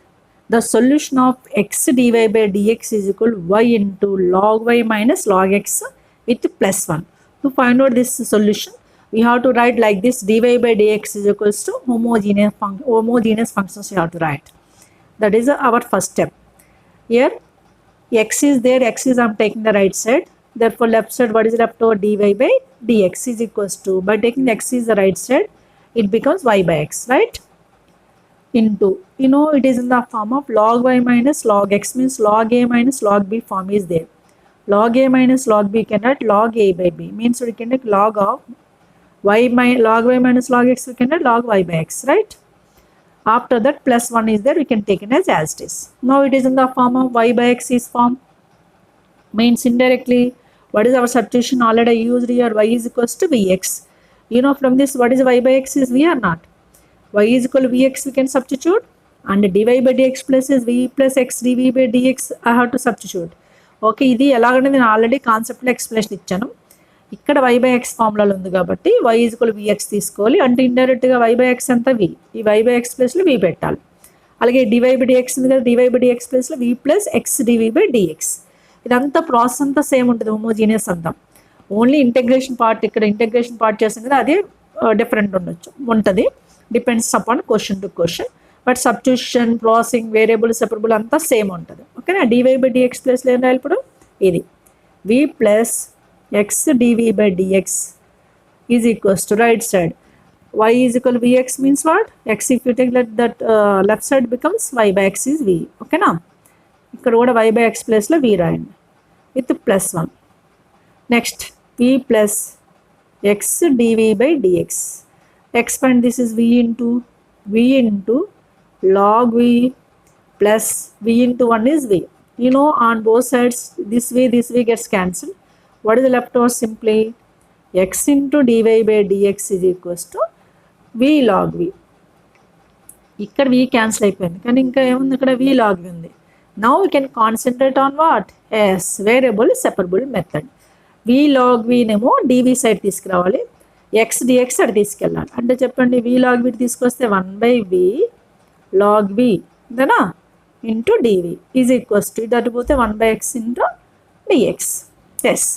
Speaker 1: The solution of x dy by dx is equal to y into log y minus log x with plus 1. To find out this solution, we have to write like this: dy by dx is equals to homogeneous functions we have to write. That is our first step. Here x is there, x is, I am taking the right side. Therefore left side, what is left over? Dy by dx is equals to, by taking x is the right side, it becomes y by x, right? Into, you know, it is in the form of log y minus log x, means log a minus log b form is there. Log a minus log b can write log a by b, means we can take log of log y minus log x, we can write log y by x, right? After that plus 1 is there, we can take it as it is. Now it is in the form of y by x is form, means indirectly what is our substitution already used here? Y is equals to vx. You know from this what is y by x is v or not? Y is equal to vx we can substitute, and dy by dx plus is v plus x dv by dx I have to substitute. Okay, ఇది ఎలాగంటే నేను already కాన్సెప్ట్లో explanation ఇచ్చాను. ఇక్కడ y by x ఫార్ములాలో ఉంది కాబట్టి y is equal to vx తీసుకోవాలి, అంటే ఇండైరెక్ట్గా y by x అంతా v, ఈ y by x ప్లస్లో v పెట్టాలి. అలాగే dy by dx ఉంది కదా, dy by dx ప్లస్లో v plus x dv by dx. ఇదంతా ప్రాసెస్ అంతా సేమ్ ఉంటుంది, హోమోజీనియస్ అంతా. ఓన్లీ ఇంటెగ్రేషన్ పార్ట్, ఇక్కడ ఇంటెగ్రేషన్ పార్ట్ చేస్తాం కదా, అది డిఫరెంట్ ఉంటుంది, depends upon question to question. But substitution, processing, variable separable అంతా సేమ్ ఉంటుంది. ఓకేనా? dy by dx ప్లస్లో ఏం రాయాలి ఇప్పుడు? ఇది v plus x dv by dx is equals to right side y is equal to vx means what? X, if you take that left side becomes y by x is v. Okay na? ఇక్కడ కూడా y by x ప్లస్లో v రాయండి with plus 1. Next v plus x dv by dx. Expand this is v into log v plus v into 1 is v. You know, on both sides this v gets cancelled. What is left over? Simply x into dy by dx is equals to v log v. ఇక్కడ v cancel అయిపోయింది, కానీ ఇంకా ఏముంది ఇక్కడ? v log v ఉంది. Now we can concentrate on what? Yes, variable separable method. v log v నేమో dv side తీసుకురావాలి, x dx side తీసుకెళ్ళాలి. అంటే చెప్పండి, v log v తీసుకొస్తే 1 by v log v దనా into dv is equals to, ఇది అటుపోతే 1 by x ఇంటూ dx. ఎస్,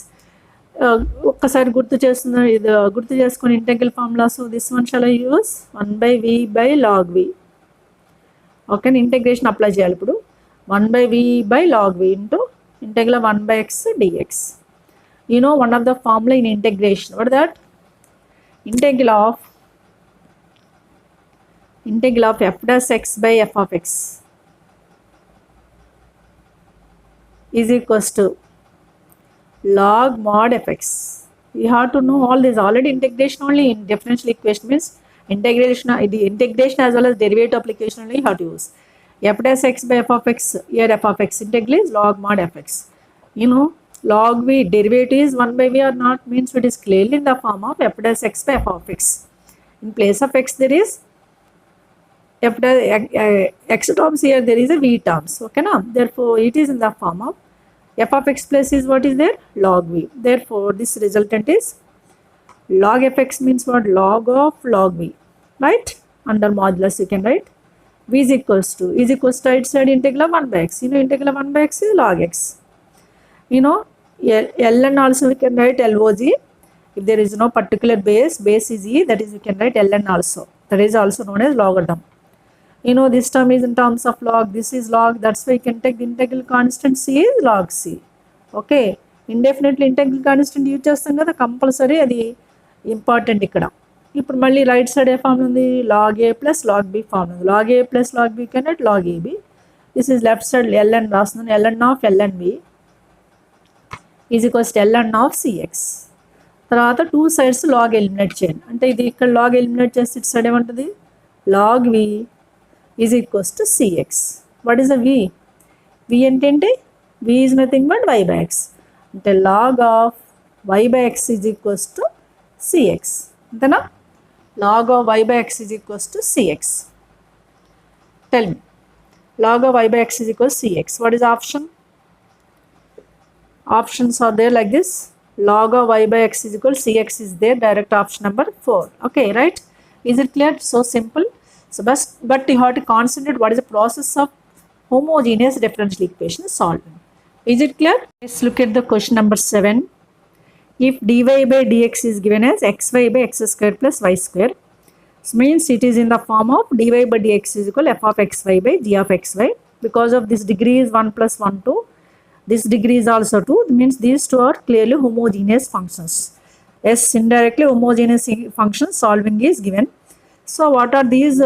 Speaker 1: ఒక్కసారి గుర్తు చేసుకొని integral formulas. This one shall I use 1 by v by log v. Okay, integration apply చేయాలి ఇప్పుడు. 1 by v by log v into integral 1 by x dx. You know one of the formula in integration, what is that? Integral of f dash x by f of x is equals to log mod fx. You have to know all this. Already integration only in differential equation means integration as well as derivative application only you have to use. F dash x by f of x, here f of x integral is log mod fx. You know, log v derivative is 1 by v or not, means it is clearly in the form of f dash x by f of x. In place of x there is f dash x terms, here there is a v terms. Okay na? Therefore it is in the form of f of x plus is what is there? Log v. Therefore this resultant is log fx means what? Log of log v, right? Under modulus you can write v is equals to right side integral 1 by x. You know, integral 1 by x is log x. You know, ln also we can write log. If there is no particular base is e, that is we can write ln also. That is also known as logarithm. You know, this term is in terms of log, this is log, that's why you can take the integral constant c is log c. Okay, indefinitely integral constant use చేస్తాం కదా, compulsory అది important ఇక్కడ. ఇప్పుడు మళ్ళీ right side ఏ form ఉంది, log a plus log b form ఉంది. log a plus log b can log ab. This is left side ln రాస్తున్నాను, ln of lnb is equals to ln of cx. తర్వాత two sides log eliminate చేయండి. అంటే ఇది ఇక్కడ log eliminate చేస్తే ఇటు side ఏమంటుంది, log v is equals to cx. What is the v? v ఏంటంటే v is nothing but y by x. అంటే log of y by x is equals to cx. అంతేనా? log of y by x is equals to cx. Tell me, log of y by x is equals to cx. What is the option? Options are there like this. Log of y by x is equal to cx is there. Direct option number 4. Okay, right? Is it clear? So simple. So but you have to concentrate what is the process of homogeneous differential equation solving. Is it clear? Let's look at the question number 7. If dy by dx is given as xy by x square plus y square, this means it is in the form of dy by dx is equal f of xy by g of xy. Because of this degree is 1 plus 1 2, this degree is also 2, means these two are clearly homogeneous functions. Yes, indirectly homogeneous function solving is given. So what are these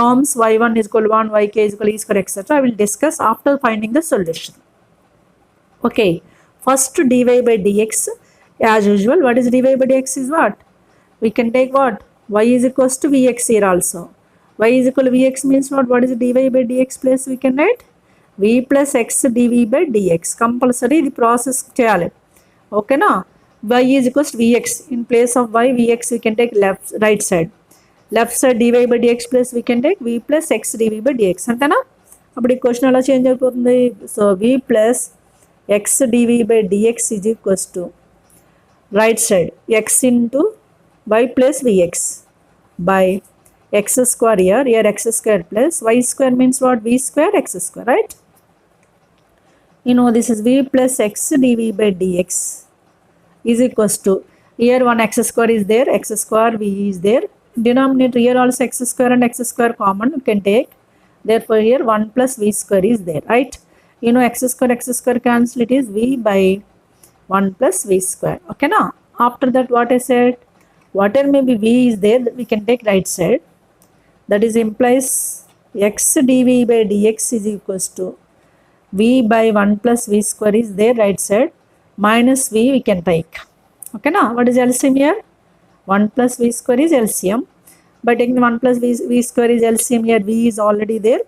Speaker 1: terms? y1 is equal to 1, yk is equal to e square, etc. I will discuss after finding the solution. Okay. First dy by dx, as usual, what is dy by dx is what? We can take what? Y is equals to vx here also. Y is equal to vx means what? What is dy by dx place? We can write v plus x dv by dx. Compulsory the process cheyali. Okay na? Y is equals to vx. In place of y, vx we can take right side. Left side dy by dx place we can take v plus x dv by dx. Antena? Apdi question ala change ayipotundi. So v plus x dv by dx is equals to right side x into y plus vx by x square here x square plus y square means what? V square x square, right? You know this is v plus x dv by dx is equals to, here one x square is there, x square v is there, denominator here also x square and x square common you can take, therefore here 1 plus v square is there, right? You know x square cancel, it is v by 1 plus v square. Okay na? After that what I said, whatever may be v is there, we can take right side. That is implies x dv by dx is equals to v by 1 plus v square is there right side, minus v we can take. Okay na? What is LCM here? 1 plus v square is LCM. By taking 1 plus v square is LCM, here v is already there.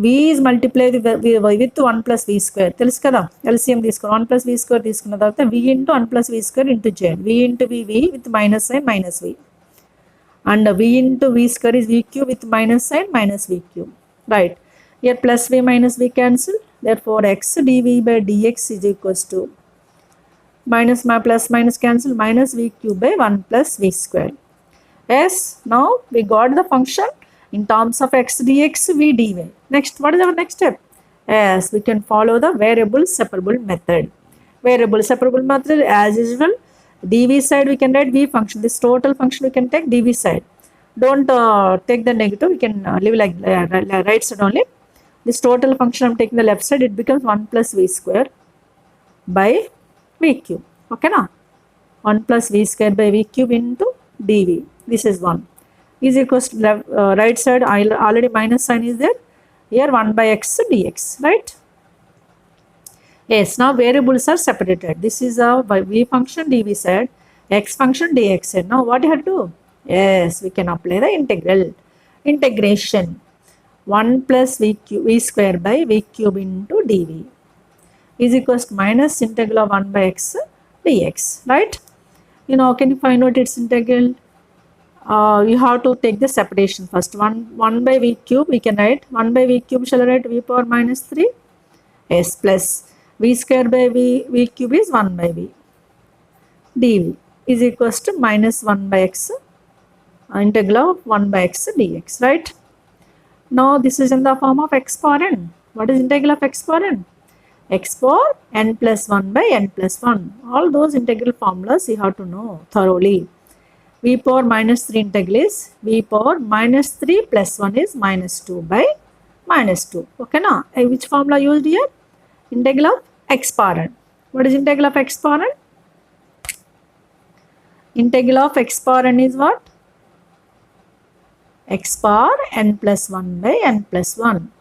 Speaker 1: v is multiplied with 1 plus v square. తెలుసు కదా? LCM తీసుకుని 1 plus v square తీసుకున్న తర్వాత v into 1 plus v square into j. v into v with minus sign minus v. And v into v square is v cube with minus sign minus v cube. Right. Here plus v minus v cancel. Therefore x dv by dx is equals to minus plus minus cancel, minus v cube by 1 plus v square. Yes. Now we got the function in terms of x dx, v dy. Next, what is our next step? Yes, we can follow the variable separable method. Variable separable method, as usual, dv side we can write v function. This total function we can take dv side. Don't take the negative, we can leave like right side only. This total function I'm taking the left side, it becomes 1 plus v square by v cube. Okay na? 1 plus v square by v cube into dv. This is 1. Is equals to right side, already minus sign is there, here 1 by x dx, right? Yes, now variables are separated. This is a v function dv side, x function dx side. Now what you have to do? Yes, we can apply the integration 1 plus v square by v cube into dv is equals to minus integral of 1 by x dx, right? You know, can you find out its integral? You have to take the separation first. 1 by v cube we can write 1 by v cube, shall I write v power minus 3? Yes, plus v square by v cube is 1 by v dv is equals to minus 1 by x integral of 1 by x dx, right? Now this is in the form of x power n. What is integral of x power n? X power n plus 1 by n plus 1. All those integral formulas you have to know thoroughly. V power minus 3 integral is v power minus 3 plus 1 is minus 2 by minus 2. Okay na? Which formula used here? Integral of x power n. What is integral of x power n? Integral of x power n is what? X power n plus 1 by n plus 1.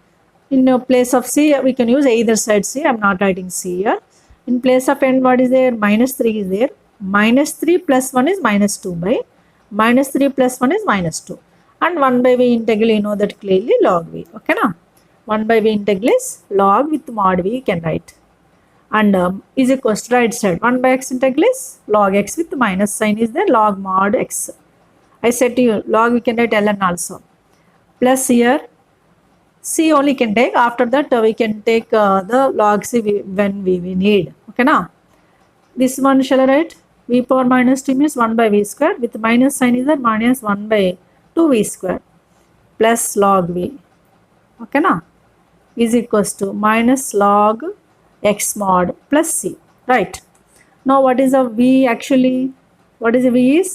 Speaker 1: In place of c, we can use either side c. I am not writing c here. In place of n, what is there? Minus 3 is there. Minus 3 plus 1 is minus 2 by. Minus 3 plus 1 is minus 2. And 1 by v integral, you know that clearly, log v. Okay, na? 1 by v integral is log with mod v, you can write. And is equals to right side. 1 by x integral is log x with minus sign is there, log mod x. I said to you, log we can write ln also. Plus here, c only can take. After that, we can take the log c when we need. Okay, na? This one shall I write? V power minus 2 means 1 by v square. With minus sign is that minus 1 by 2v square plus log v. Okay, na? Is equals to minus log x mod plus c. Right. Now, what is a v actually? What is a v is?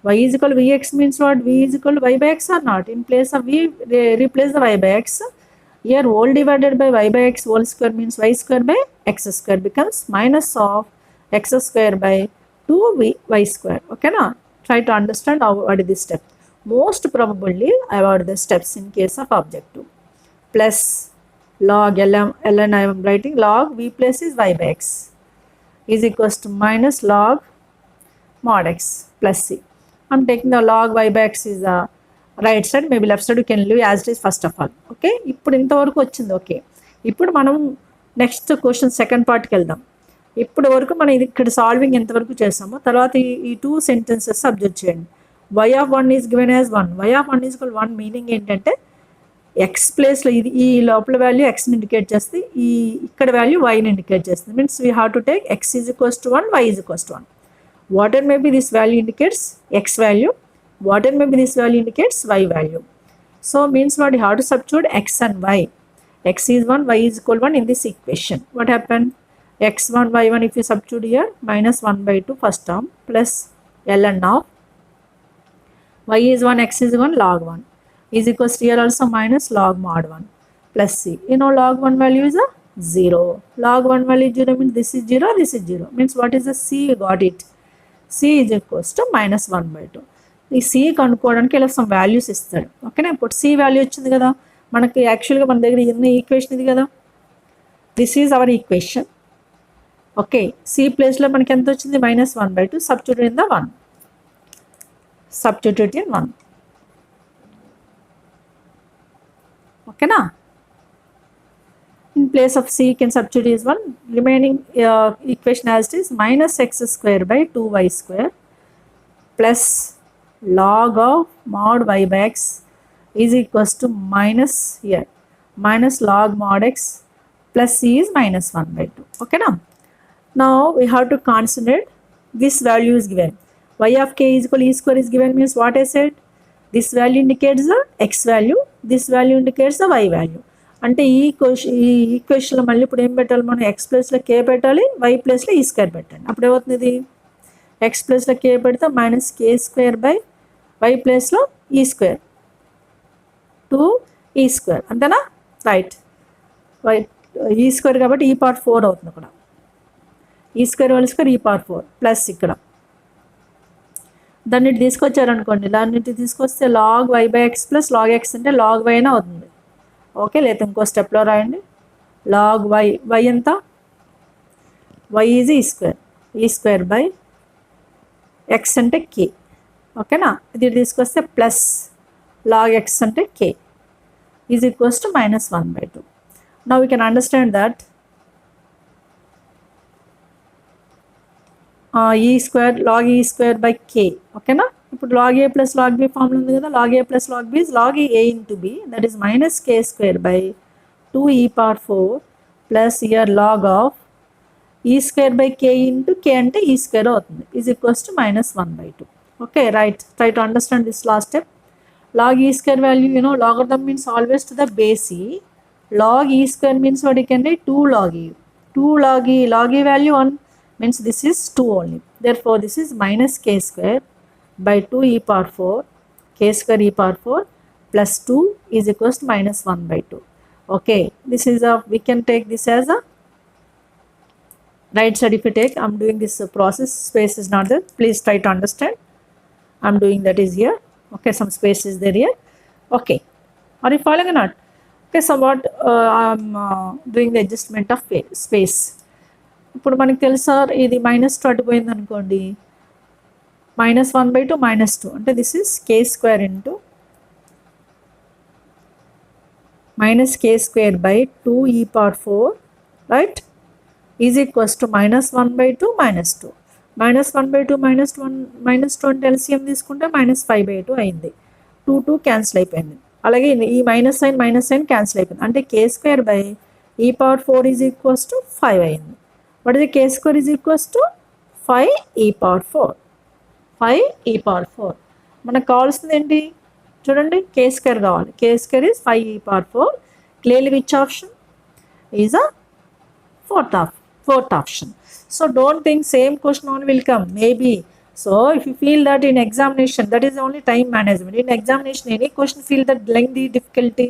Speaker 1: Y is equal to vx means what? V is equal to y by x or not? In place of v, replace the y by x. Here, whole divided by y by x whole square means y square by x square becomes minus of x square by 2y square. Okay, na? Try to understand what is this step. Most probably, avoid the steps in case of objective. Plus log ln I am writing log v plus is y by x is equals to minus log mod x plus c. I am taking the log y by x is the right side, maybe left side you can leave as it is first of all. Okay, ఇప్పుడు ఇంతవరకు వచ్చింది. Okay, ఇప్పుడు మనం next question second పార్ట్కి వెళ్దాం. ఇప్పటి వరకు మనం ఇది ఇక్కడ సాల్వింగ్ ఎంతవరకు చేసామో తర్వాత ఈ టూ సెంటెన్సెస్ అబ్జర్వ్ చేయండి. y of 1 is given as 1. y of 1 is equal 1 meaning ఏంటంటే ఎక్స్ ప్లేస్లో ఇది ఈ లోపల వాల్యూ ఎక్స్ని ఇండికేట్ చేస్తే ఈ ఇక్కడ వాల్యూ వైని ఇండికేట్ చేస్తుంది. Means we have to take x is equals to 1, y is equals to 1. Whatever may be this value indicates x value, whatever may be this value indicates y value. So means what you have to substitute x and y. X is 1, y is equal 1 in this equation. What happen? x1 y1 if you substitute here minus 1 by 2 first term plus ln of y is 1 x is 1 log 1 is equals to here also minus log mod 1 plus c. You know log 1 value is a 0. Log 1 value 0 means this is 0, this is 0. Means what is the c? You got it. c is equals to minus 1 by 2. ఈ c కనుక్కోవడానికి ఇలా some values ఇస్తాడు. ఓకేనా? ఇప్పుడు c value వచ్చింది కదా మనకి. యాక్చువల్గా మన దగ్గర ఉన్న ఈక్వేషన్ ఇది కదా, this is our equation. Okay, c ప్లేస్లో మనకి ఎంత వచ్చింది? minus 1 by 2. Substitute in the 1. Substitute in 1. ఓకేనా? In place of c, you can substitute is 1. Remaining equation as it is minus x square by 2y square plus log of mod y by x is equals to minus here minus log mod x plus c is minus 1 by 2. Okay, now? Now we have to consider this value is given. Y of k is equal to e square is given means what I said? This value indicates the x value, this value indicates the y value. అంటే ఈ ఈక్వేషన్లో మళ్ళీ ఇప్పుడు ఏం పెట్టాలి మనం? X ప్లేస్లో కే పెట్టాలి, why ప్లేస్లో ఈ స్క్వేర్ పెట్టండి. అప్పుడు ఏమవుతుంది? ఇది ఎక్స్ ప్లేస్లో కే పెడితే minus k square by y ప్లేస్లో ఈ స్క్వేర్ 2 ఈ స్క్వేర్. అంతేనా? రైట్. వై ఈ స్క్వేర్ కాబట్టి ఈ పార్ట్ 4 అవుతుంది అక్కడ. ఈ స్క్వేర్ వల్ స్క్వేర్ ఈ పవర్ 4 ప్లస్ ఇక్కడ దాన్ని తీసుకొచ్చారనుకోండి, దాన్ని తీసుకొస్తే log y by x plus log x అంటే లాగ్ వై అయినా అవుతుంది. ఓకే, లేదా ఇంకో స్టెప్లో రాయండి. లాగ్ వై, వై ఎంత? Y is e square by x అంటే కే. ఓకేనా? ఇది తీసుకొస్తే ప్లస్ లాగ్ ఎక్స్ అంటే k is equals to minus 1 by 2. Now we can understand that e square log e square by k. ఓకేనా? ఇప్పుడు log a plus log b formula ఉంది కదా. Log a plus log b is log a into b, that is minus k square by 2 e power 4 plus here log of e square by k into k అంటే e square అవుతుంది is equals to minus 1 by 2. Okay, right. Try to understand this last step. Log e square value, you know, logarithm means always to the base e. Log e square means what you can write? 2 log e. 2 log e. Log e value 1 means this is 2 only. Therefore, this is minus k square by 2 e power 4. K square e power 4 plus 2 is equals to minus 1 by 2. Okay, this is a, we can take this as a Right side if you take, I'm doing this process, space is not there, please try to understand. I'm doing that is here. Okay, some space is there here. Okay, are you following or not? Okay, so what I'm doing the adjustment of space. ఇప్పుడు మనకి తెలుసా ఇది -2 అటుపోయింది అనుకోండి, -1/2 -2 అంటే this is k² into -k²/2e⁴, right, is equals to -1/2 -2. -1/2 -2 అంటే LCM తీసుకుంటే -5/2 అయింది. 2 cancel అయిపోయింది. అలాగే ఈ మైనస్ సైన్ క్యాన్సిల్ అయిపోయింది. అంటే k²/e⁴ ఈజ్ ఈక్వల్స్ టు 5 అయింది. What is k² is equals to 5e⁴. 5e⁴. మనకు కావాల్సింది ఏంటి చూడండి, k² కావాలి. k² is 5e⁴. Clearly which option is a fourth option. So don't think same question only will come, maybe. So if you feel that in examination, that is only time management. In examination, any question feel that lengthy, difficulty,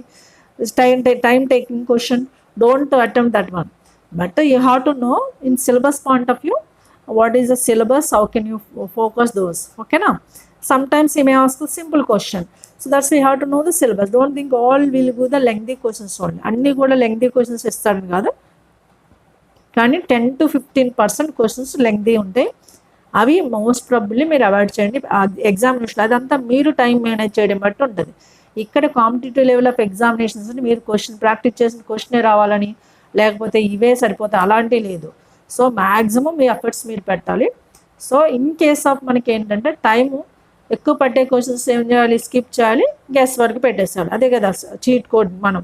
Speaker 1: time taking question, don't attempt that one. But you have to know in syllabus point of view, what is the syllabus, how can you focus those, okay now. Sometimes he may ask a simple question, so that's why you have to know the syllabus. Don't think all will go the lengthy questions only. Anni kuda lengthy questions istadu kada, కానీ 10 to 15% questions lengthy ఉంటాయి. అవి most probably మీరు avoid చేయండి examination. అదంతా మీరు time manage చేయడం బట్టి ఉంటుంది. ఇక్కడ కాంపిటేటివ్ లెవెల్ ఆఫ్ ఎగ్జామినేషన్స్ మీరు క్వశ్చన్ ప్రాక్టీస్ చేసిన క్వశ్చనే రావాలని, లేకపోతే ఇవే సరిపోతాయి అలాంటివి లేదు. సో మ్యాక్సిమం మీ ఎఫర్ట్స్ మీరు పెట్టాలి. సో ఇన్ కేస్ ఆఫ్ మనకి ఏంటంటే టైము ఎక్కువ పట్టే క్వశ్చన్స్ ఏం చేయాలి, స్కిప్ చేయాలి, గెస్ వరకు పెట్టేసేయాలి. అదే కదా చీట్ కోడ్ మనం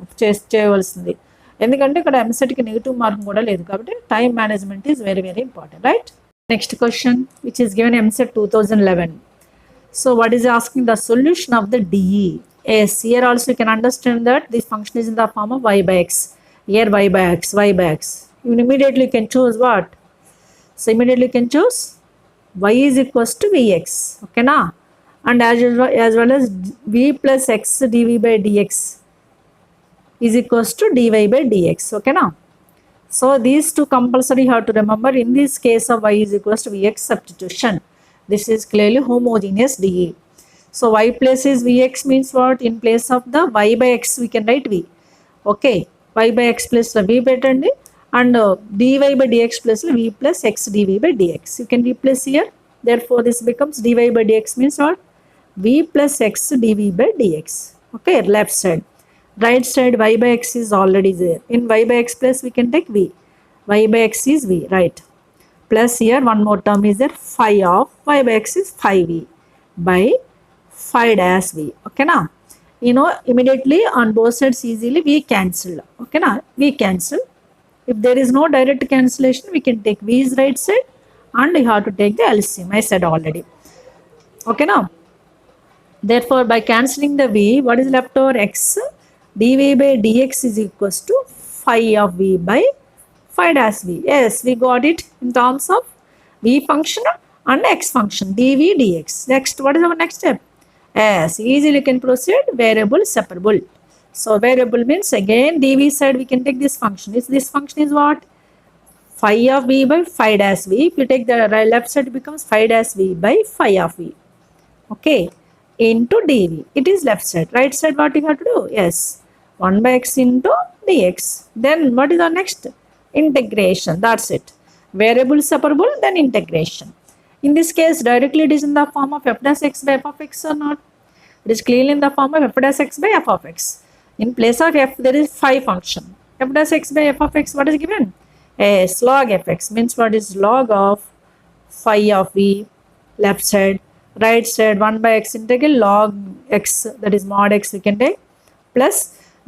Speaker 1: చేయవలసింది. ఎందుకంటే ఇక్కడ ఎంసెట్కి నెగిటివ్ మార్కింగ్ కూడా లేదు కాబట్టి time management is very very important, right. Next question which is given EAMCET 2011. So what is asking the solution of the DE. Yes, here also you can understand that this function is in the form of y/x. Here y/x. You immediately can choose what? So immediately can choose y is equals to vx, okay na, and as well as v plus x dv/dx is equals to dy/dx, okay na. So these two compulsory you have to remember. In this case of y is equals to vx substitution, this is clearly homogeneous DE. So y plus is vx means what? In place of the y/x we can write v, okay, y/x plus v పెట్టండి, and dy/dx plus v plus x dv/dx you can replace here. Therefore this becomes dy/dx means what? v plus x dv/dx, okay, left side. Right side y/x is already there. In y/x plus we can take v. y/x is v, right. Plus here one more term is there, phi of y/x is 5v by phi dash v, okay na. You know immediately on both sides easily we cancel, okay na, we cancel. If there is no direct cancellation, we can take v's right side and you have to take the LCM. I said already, okay na. Therefore by cancelling the v, what is left over? X dy/dx is equals to phi of v by phi dash v. Yes, we got it in terms of v function and x function dv/dx. Next, what is our next step? Yes, easily can proceed variable separable. So variable means again dv side we can take this function. This function is what? Phi of v by phi dash v. If you take the left side, it becomes phi dash v by phi of v, okay, into dv. It is left side. Right side what you have to do? Yes, 1/x into dx. Then what is our next? Integration. That's it. Variable separable, then integration. In this case directly it is in the form of f dash x by f of x or not? It is clearly in the form of f dash x by f of x. In place of f there is phi function. F dash x by f of x, what is given? Yes, log fx means what is log of phi of v, left side. Right side 1/x integral log x, that is mod x we can take, plus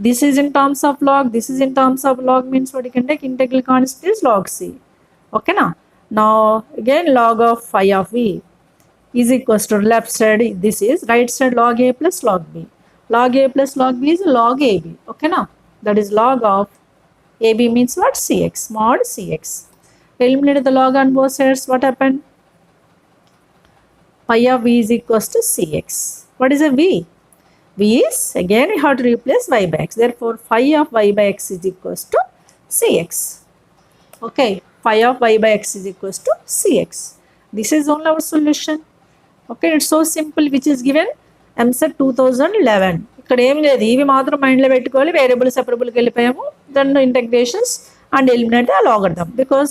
Speaker 1: this is in terms of log, this is in terms of log means what you can take? Integral constant is log c, okay na. Now again log of phi of v is equals to left side, this is right side log a plus log b. Log a plus log b is log ab, okay na. That is log of ab means what? Cx, mod cx. Eliminate the log on both sides, what happened? Phi of v is equals to cx. What is a v? V is again you have to replace y/x. Therefore phi of y/x is equals to cx, okay. phi of y by x is equals to cx. This is only our solution. Okay, it's so simple, which is given MSET 2011. ఇక్కడ ఏం లేదు, ఇవి మాత్రం మైండ్లో పెట్టుకోవాలి. Variable సెపరబుల్కి వెళ్ళిపోయాము, then integrations and eliminate the logarithm. Because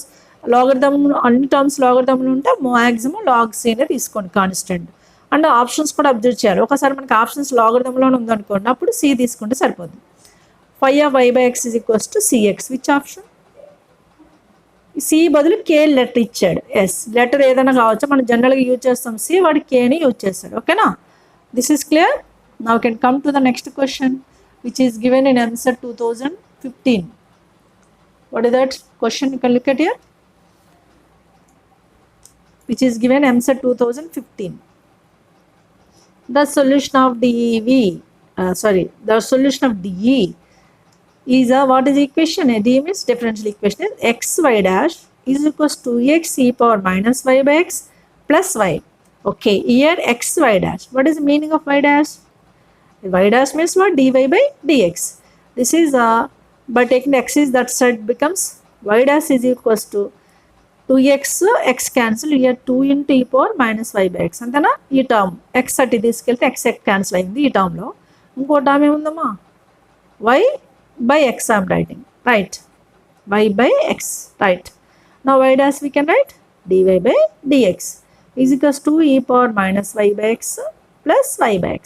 Speaker 1: logarithm అన్ని టర్మ్స్ లాగరిథమ్లు ఉంటే మ్యాక్సిమం లాగ్ సీనే తీసుకోండి కాన్స్టెంట్. అండ్ ఆప్షన్స్ కూడా అబ్జర్వ్ చేయాలి. ఒకసారి మనకి ఆప్షన్స్ లాగరిథంలోనే ఉందనుకోండి, అప్పుడు సి తీసుకుంటే సరిపోతుంది. phi of y by x is equals to cx. Which option? C బదులు కే లెటర్ ఇచ్చాడు. ఎస్, లెటర్ ఏదైనా కావచ్చు, మనం జనరల్గా యూజ్ చేస్తాం సి, వాడు కేని యూజ్ చేస్తాడు. ఓకేనా? This is clear. Now can come to the next question which is given in MSET 2015. What is that question? You can look at here, which is given MSET 2015. The solution of the solution of DE is what is the equation? D means differential equation is xy dash is equals to x e power minus y by x plus y. Okay, here xy dash. What is the meaning of y dash? Y dash means what? Dy by dx. This is by taking the x is that side becomes y dash is equals to 2x, x cancel, here 2 into e power minus y by x. అంతేనా? ఈ term x అట్టి తీసుకెళ్తే x cancel అయింది ఈ టర్మ్లో. ఇంకో term ఏముందమ్మా? y by x I'm writing, right? Y by x, right? Now y dash we can write dy by dx is equals to e power minus y by x plus y by x.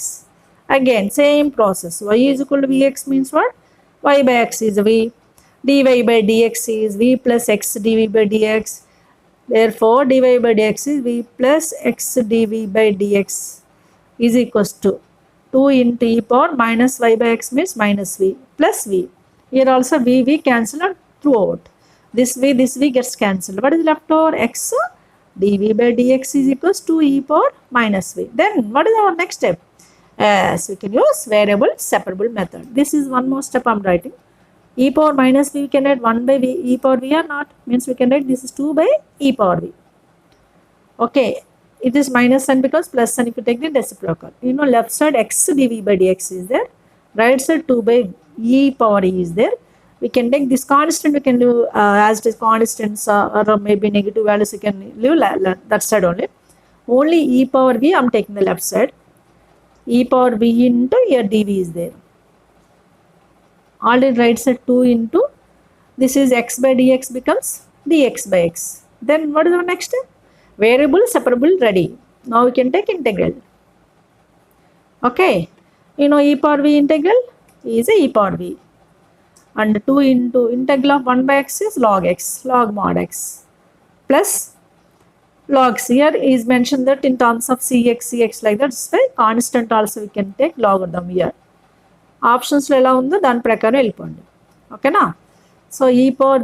Speaker 1: Again same process. Y is equal to vx means what? Y by x is v. dy by dx is v plus x dv by dx. Therefore dy by dx is v plus x dv by dx is equals to 2 into e power minus y by x means minus v plus v. Here also v cancel throughout. This v gets cancelled. What is left over? X dv by dx is equals to e power minus v. Then what is our next step? Yes, we can use variable separable method. This is one more step I'm writing. E power minus v we can write 1 by v e power v or not, means we can write this is 2 by e power v. Okay, it is minus sign because plus sign if you take the reciprocal. You know, left side x dv by dx is there, right side 2 by e power e is there. We can take this constant, we can do as it is constants or maybe negative values, you can leave that side only. Only e power v I'm taking the left side. E power v into here dv is there. Already right side 2 into this is x by dx becomes dx by x. Then what is our next step? Variable separable ready. Now we can take integral. Okay, you know e power v integral is a e power v, and 2 into integral of 1 by x is log x, log mod x plus log c. Here is mentioned that in terms of cx like that, this way constant also we can take logarithm here. ఆప్షన్స్లో ఎలా ఉందో దాని ప్రకారం వెళ్ళిపోండి. ఓకేనా? So e power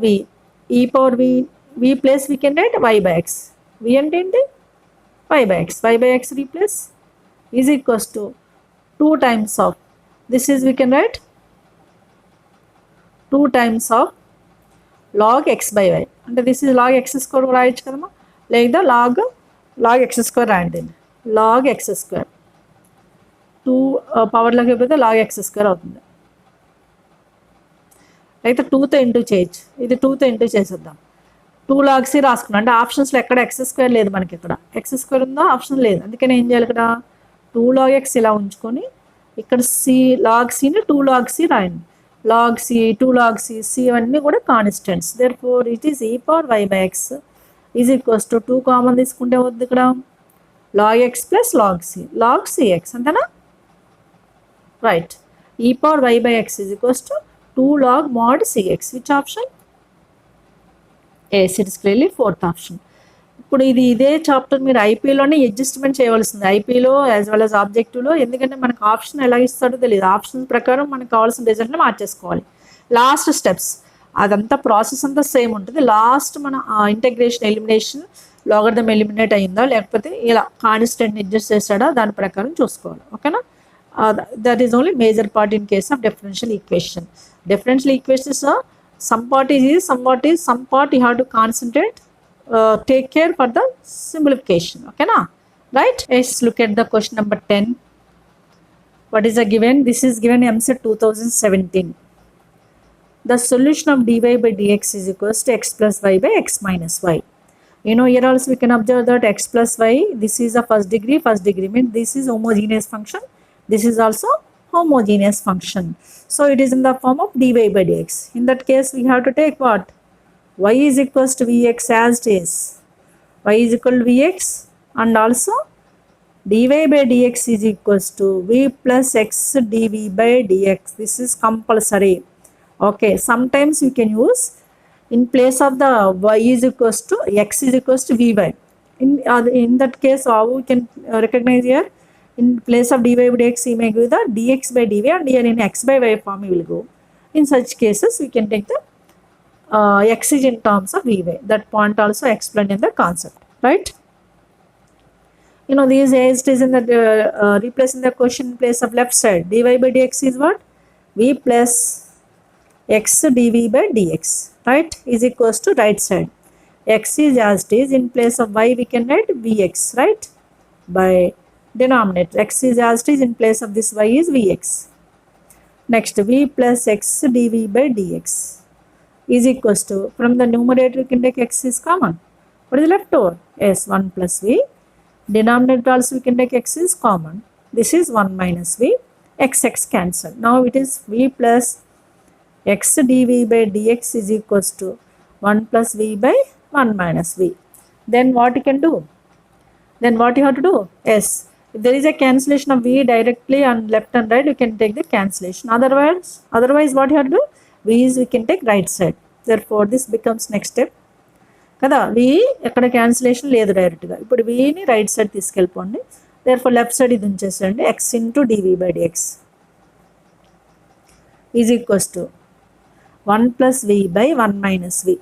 Speaker 1: v v plus we can write y by x. V అంటే ఏంటి? Y by x replace is equals to 2 times of this is we can write 2 times of log x by y. అంటే this is log x square రాయొచ్చు కదమ్మా, లేదా log x square రాయండి. log x square 2 పవర్లోకి అయిపోతే log x square అవుతుంది. అయితే 2తో into చేయొచ్చు, ఇది 2తో ఇంటూ చేసేద్దాం. 2 log c రాసుకున్నాం అంటే ఆప్షన్స్లో ఎక్కడ x స్క్వేర్ లేదు మనకి, ఇక్కడ x స్క్వేర్ ఉందో ఆప్షన్ లేదు. అందుకని ఏం చేయాలి, ఇక్కడ 2 log x ఇలా ఉంచుకొని ఇక్కడ log cని 2 log c రాయండి. log c 2 log c అవన్నీ కూడా constants. Therefore it is e power y by x is equals to 2 common తీసుకుంటే వద్దు ఇక్కడ log x plus log cx అంతేనా? Right. e power y by x is equals to 2 log mod cx. Which option? Yes, it is clearly 4th option. ఇప్పుడు ఇదే chapter మీరు ఐపీలోనే adjustment చేయవలసింది, ఐపీలో యాజ్ వెల్ యాజ్ ఆబ్జెక్టివ్లో. ఎందుకంటే మనకు ఆప్షన్ ఎలా ఇస్తాడో తెలియదు, ఆప్షన్ ప్రకారం మనకు కావాల్సిన రిజల్ట్ని మార్చేసుకోవాలి. లాస్ట్ స్టెప్స్ అదంతా ప్రాసెస్ అంతా సేమ్ ఉంటుంది. లాస్ట్ మన ఇంటగ్రేషన్ ఎలిమినేషన్ లాగరిథం ఎలిమినేట్ అయిందా లేకపోతే ఇలా కాన్స్టెంట్ని అడ్జస్ట్ చేస్తాడా దాని ప్రకారం చూసుకోవాలి. ఓకేనా? That is only major part in case of differential equation. Differential equations some part is easy, some part you have to concentrate, take care for the simplification. Okay na? Right? Let's look at the question number 10. What is the given? This is given MSET 2017. the solution of dy by dx is equals to x plus y by x minus y. You know, here also we can observe that x plus y, this is a first degree means this is homogeneous function, this is also homogeneous function. So it is in the form of dy by dx. In that case we have to take what? Y is equals to vx as it is. Y is equal to vx, and also dy by dx is equals to v plus x dv by dx. This is compulsory. Okay, sometimes you can use in place of the y is equals to x is equals to vy. In that case, how we can recognize here? In place of dy by dx, we may give the dx by dy, and here in x by y form we will go. In such cases, we can take the x is in terms of vy. That point also explained in the concept, right? You know, these as it is in the replacing the question in place of left side. Dy by dx is what? V plus x dv by dx, right, is equals to right side. X is as it is, in place of y we can write vx, right, by denominator. X is as it is, in place of this y is vx. Next, v plus x dv by dx is equals to, from the numerator we can take x is common. What is left over? Yes, 1 plus v. Denominator also we can take x is common. This is 1 minus v. X cancel. Now it is v plus x dv by dx is equals to 1 plus v by 1 minus v. Then what you can do? Then what you have to do? Yes, if there is a cancellation of v directly on left and right, you can take the cancellation. Otherwise what you have to do? V is we can take right side. Therefore this becomes next step కదా. v ఎక్కడ cancellation లేదు డైరెక్ట్గా. ఇప్పుడు vని right side తీసుకెళ్ళిపోండి. therefore left side ఇది ఉంచేసండి. x into dv by dx is equals to 1 plus v by 1 minus v.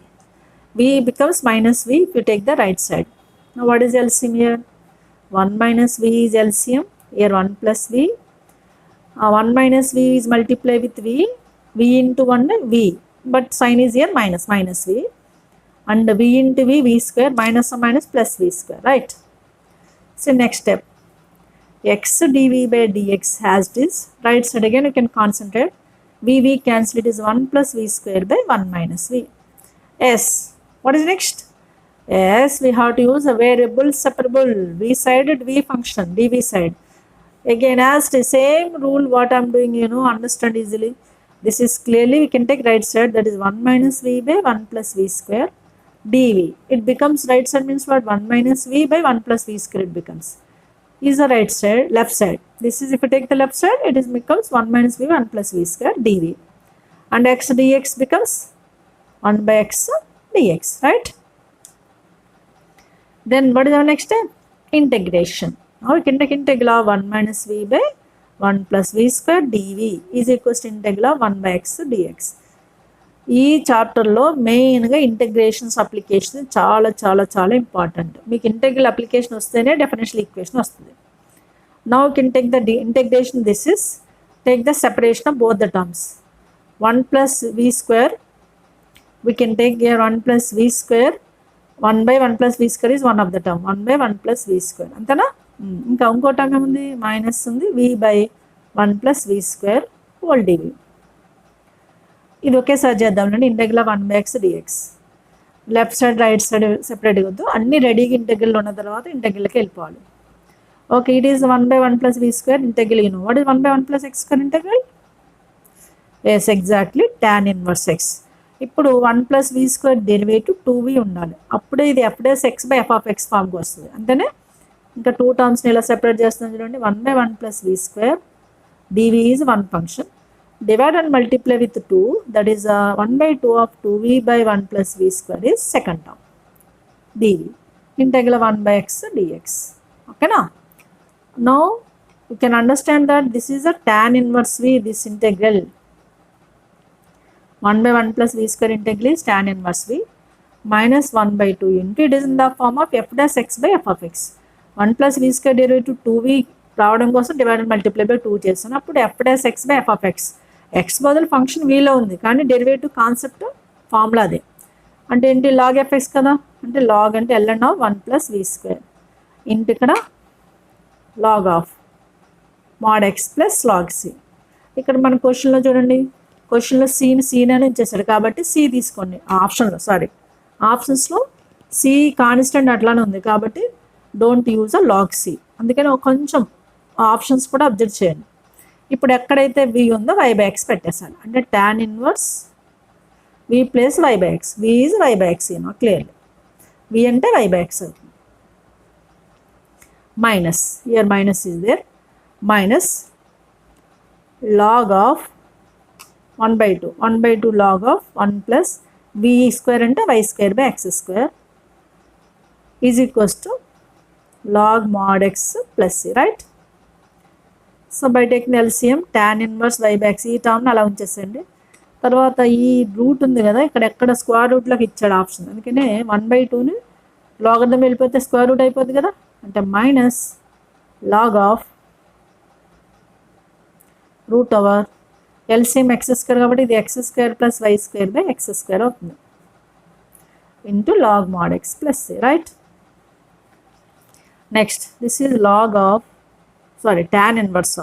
Speaker 1: V becomes minus v if you take the right side. Now what is LCM here? 1 minus v is LCM. Here 1 plus v. 1 minus v is multiply with v. V into 1 v. But sign is here minus v. And v into v square, minus or minus plus v square, right? So next step. X dv by dx has this. Right side again you can concentrate. V cancel, it is 1 plus v square by 1 minus v. Yes. What is next? Yes, we have to use a variable separable v-sided v function, dv side. Again, as the same rule what I am doing, you know, understand easily. This is clearly we can take right side, that is 1 minus v by 1 plus v square dv. It becomes right side means what? 1 minus v by 1 plus v square it becomes. Is the right side, left side. This is if you take the left side, it is becomes 1 minus v 1 plus v square dv. And x dx becomes 1 by x dx, right? Then what is our next step? Integration. Now we can take integral of 1 minus v by 1 plus v square dv is equals to integral of 1 by x dx. ఈ చాప్టర్లో మెయిన్గా integrations application చాలా చాలా చాలా important. మీకు integral application వస్తేనే differential equation వస్తుంది. Now can take the integration. This is take the separation of both the terms. 1 plus V square we can take here 1 plus V square. 1 by 1 plus v square is one of the term. 1 by 1 plus v square. అంతేనా? ఇంకా ఇంకో term ఏముంది? Minus ఉంది. v by 1 plus v square whole dv. ఇది ఒకేసారి చేద్దామండి. Integral 1 by x dx. Left side right side separate వద్దు, అన్ని రెడీగా ఇంటెగ్రల్ ఉన్న తర్వాత ఇంటెగ్రల్కి వెళ్ళిపోవాలి. Okay, it is 1 by 1 plus v square integral. You know what is 1 by 1 plus x square integral? Yes, exactly tan inverse x. ఇప్పుడు 1 plus v square derivative 2v ఉండాలి. అప్పుడే ఇది f dash x by f of x ఫామ్కి వస్తుంది. అంతేనే. ఇంకా 2 టర్మ్స్ని ఇలా separate చేస్తున్నాం చూడండి. 1 by 1 plus v square dv is one function. Divide and multiply with 2, that is 1 by 2 of 2v by 1 plus v square is second term dv. Integral 1 by x dx. Okay na? Now you can understand that this is a tan inverse v, this integral. 1 by 1 plus v square integral is tan inverse v minus 1 by 2 into, it is in the form of f dash x by f of x. 1 plus v square derivative 2v రావడం కోసం divide and multiply by 2 చేస్తాను. అప్పుడు f dash x by f of x. x బదులు function vలో ఉంది, కానీ derivative concept formula అదే. అంటే ఏంటి? లాగ్ ఎఫ్ ఎక్స్ కదా. అంటే లాగ్ అంటే ln of 1 plus v square into ఇక్కడ log of mod x plus log c. ఇక్కడ మన క్వశ్చన్లో చూడండి క్వశ్చన్లో సీన్ అని ఇచ్చేసాడు కాబట్టి సి తీసుకోండి ఆప్షన్స్లో సి కాన్స్టెంట్ అట్లానే ఉంది కాబట్టి don't use a log c. అందుకని కొంచెం ఆప్షన్స్ కూడా అబ్జర్వ్ చేయండి. ఇప్పుడు ఎక్కడైతే వి ఉందో వై బై ఎక్స్ పెట్టేశాను, అంటే tan ఇన్వర్స్ v plus y by x. V is y by x clearly. V అంటే వై బై ఎక్స్ అవుతుంది. Minus here minus is there, minus log of 1/2 log of 1 plus v square అంటే y square by x square is equals to log mod x plus c, right? So by taking LCM tan inverse y by x ఈ టర్మ్ని అలా ఉంచేసేయండి. తర్వాత ఈ route ఉంది కదా, ఇక్కడ square రూట్లోకి ఇచ్చాడు option, అందుకనే 1/2ని లాగర్థం వెళ్ళిపోతే స్క్వేర్ రూట్ అయిపోద్ది కదా, అంటే minus log of root over LCM x square కాబట్టి ఇది x square plus y square by x square అవుతుంది into log mod x plus c, right? Next this is log of tan inverse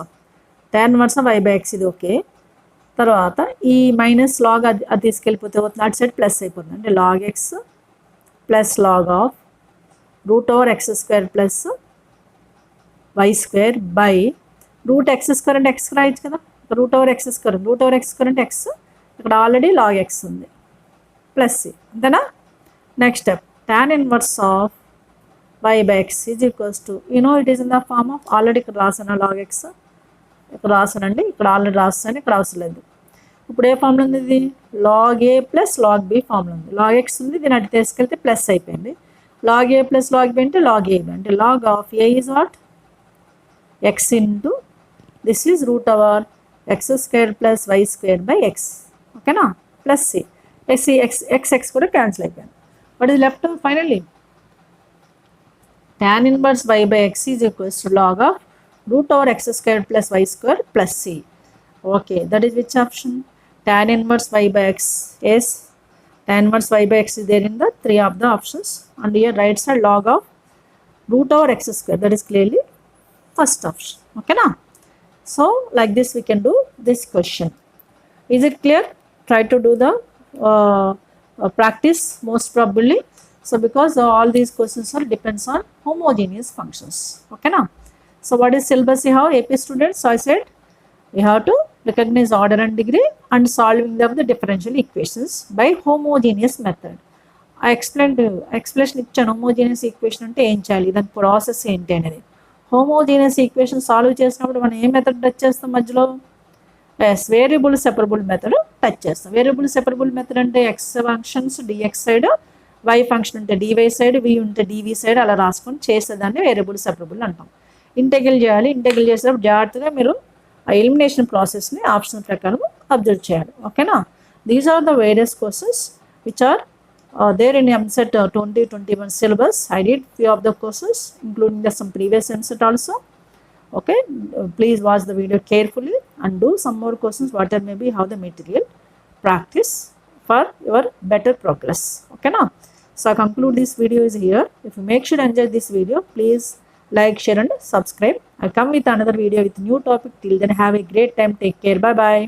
Speaker 1: of y by x, ఇది okay. తర్వాత ఈ minus log అది తీసుకెళ్ళిపోతే అవుతుంది, అటు side plus అయిపోతుంది, అంటే log x plus log of root over x square plus y square by root x square అంటే x రాయొచ్చు కదా, రూట్ ఓవర్ x స్క్వేర్ అంటే x, ఇక్కడ ఆల్రెడీ లాగ్ x ఉంది ప్లస్ c, అంతేనా? Next step tan inverse of y by x is equals to it is in the form of, already ఇక్కడ రాసాను log x, ఇక్కడ రాసానండి, ఇక్కడ ఆల్రెడీ రాస్తాను, ఇక్కడ అవసరం లేదు. ఇప్పుడు ఏ ఫామ్లో ఉంది, ఇది log a plus log b ఫామ్లో ఉంది. లాగ్ x ఉంది, దీని అటు తీసుకెళ్తే ప్లస్ అయిపోయింది. Log a plus log b అంటే లాగ్ ab, అంటే log of a is what x into this is root over x square plus y square by x, ఓకేనా? ప్లస్ c, x కూడా cancel అయిపోయింది. What is left finally tan inverse y by x is equals to log of root over x square plus y square plus c. Okay, that is which option? Tan inverse y by x. Yes, tan inverse y by x is there in the 3 of the options, and here right side log of root over x square, that is clearly first option. Okay now, so like this we can do this question. Is it clear? Try to do the practice most probably. So because all these questions are depends on homogeneous functions. Okay now. So what is syllabus you have, AP students? So I said we have to recognize order and degree and solving of the differential equations by homogeneous method. I explained explanation ఇచ్చాను, homogeneous equation అంటే ఏం చేయాలి, దాని process ఏంటి అనేది. homogeneous equation solve చేసినప్పుడు మనం ఏ method touch చేస్తాం మధ్యలో? వేరియబుల్ సెపరబుల్ మెథడ్ టచ్ చేస్తాం. వేరియబుల్ సెపరబుల్ మెథడ్ అంటే x functions dx side, y function ఉంటే dy సైడ్, v ఉంటే dv సైడ్ అలా రాసుకొని చేసేదాన్ని వేరియబుల్ సెపరబుల్ అంటాం. ఇంటెగ్రల్ చేయాలి, ఇంటెగ్రల్ చేసేటప్పుడు జాగ్రత్తగా మీరు ఆ ఎలిమినేషన్ ప్రాసెస్ని ఆప్షన్ ప్రకారం అబ్జర్వ్ చేయాలి. ఓకేనా? These are the various courses which are there in EAMCET 2021 syllabus. I did few of the courses including some previous MSET also. Okay, please watch the video carefully and do some more questions whatever may be, how the material practice for your better progress. Okay now, so I conclude this video is here. If you make sure enjoy this video, please like, share and subscribe. I'll come with another video with new topic. Till then, have a great time. Take care. Bye bye.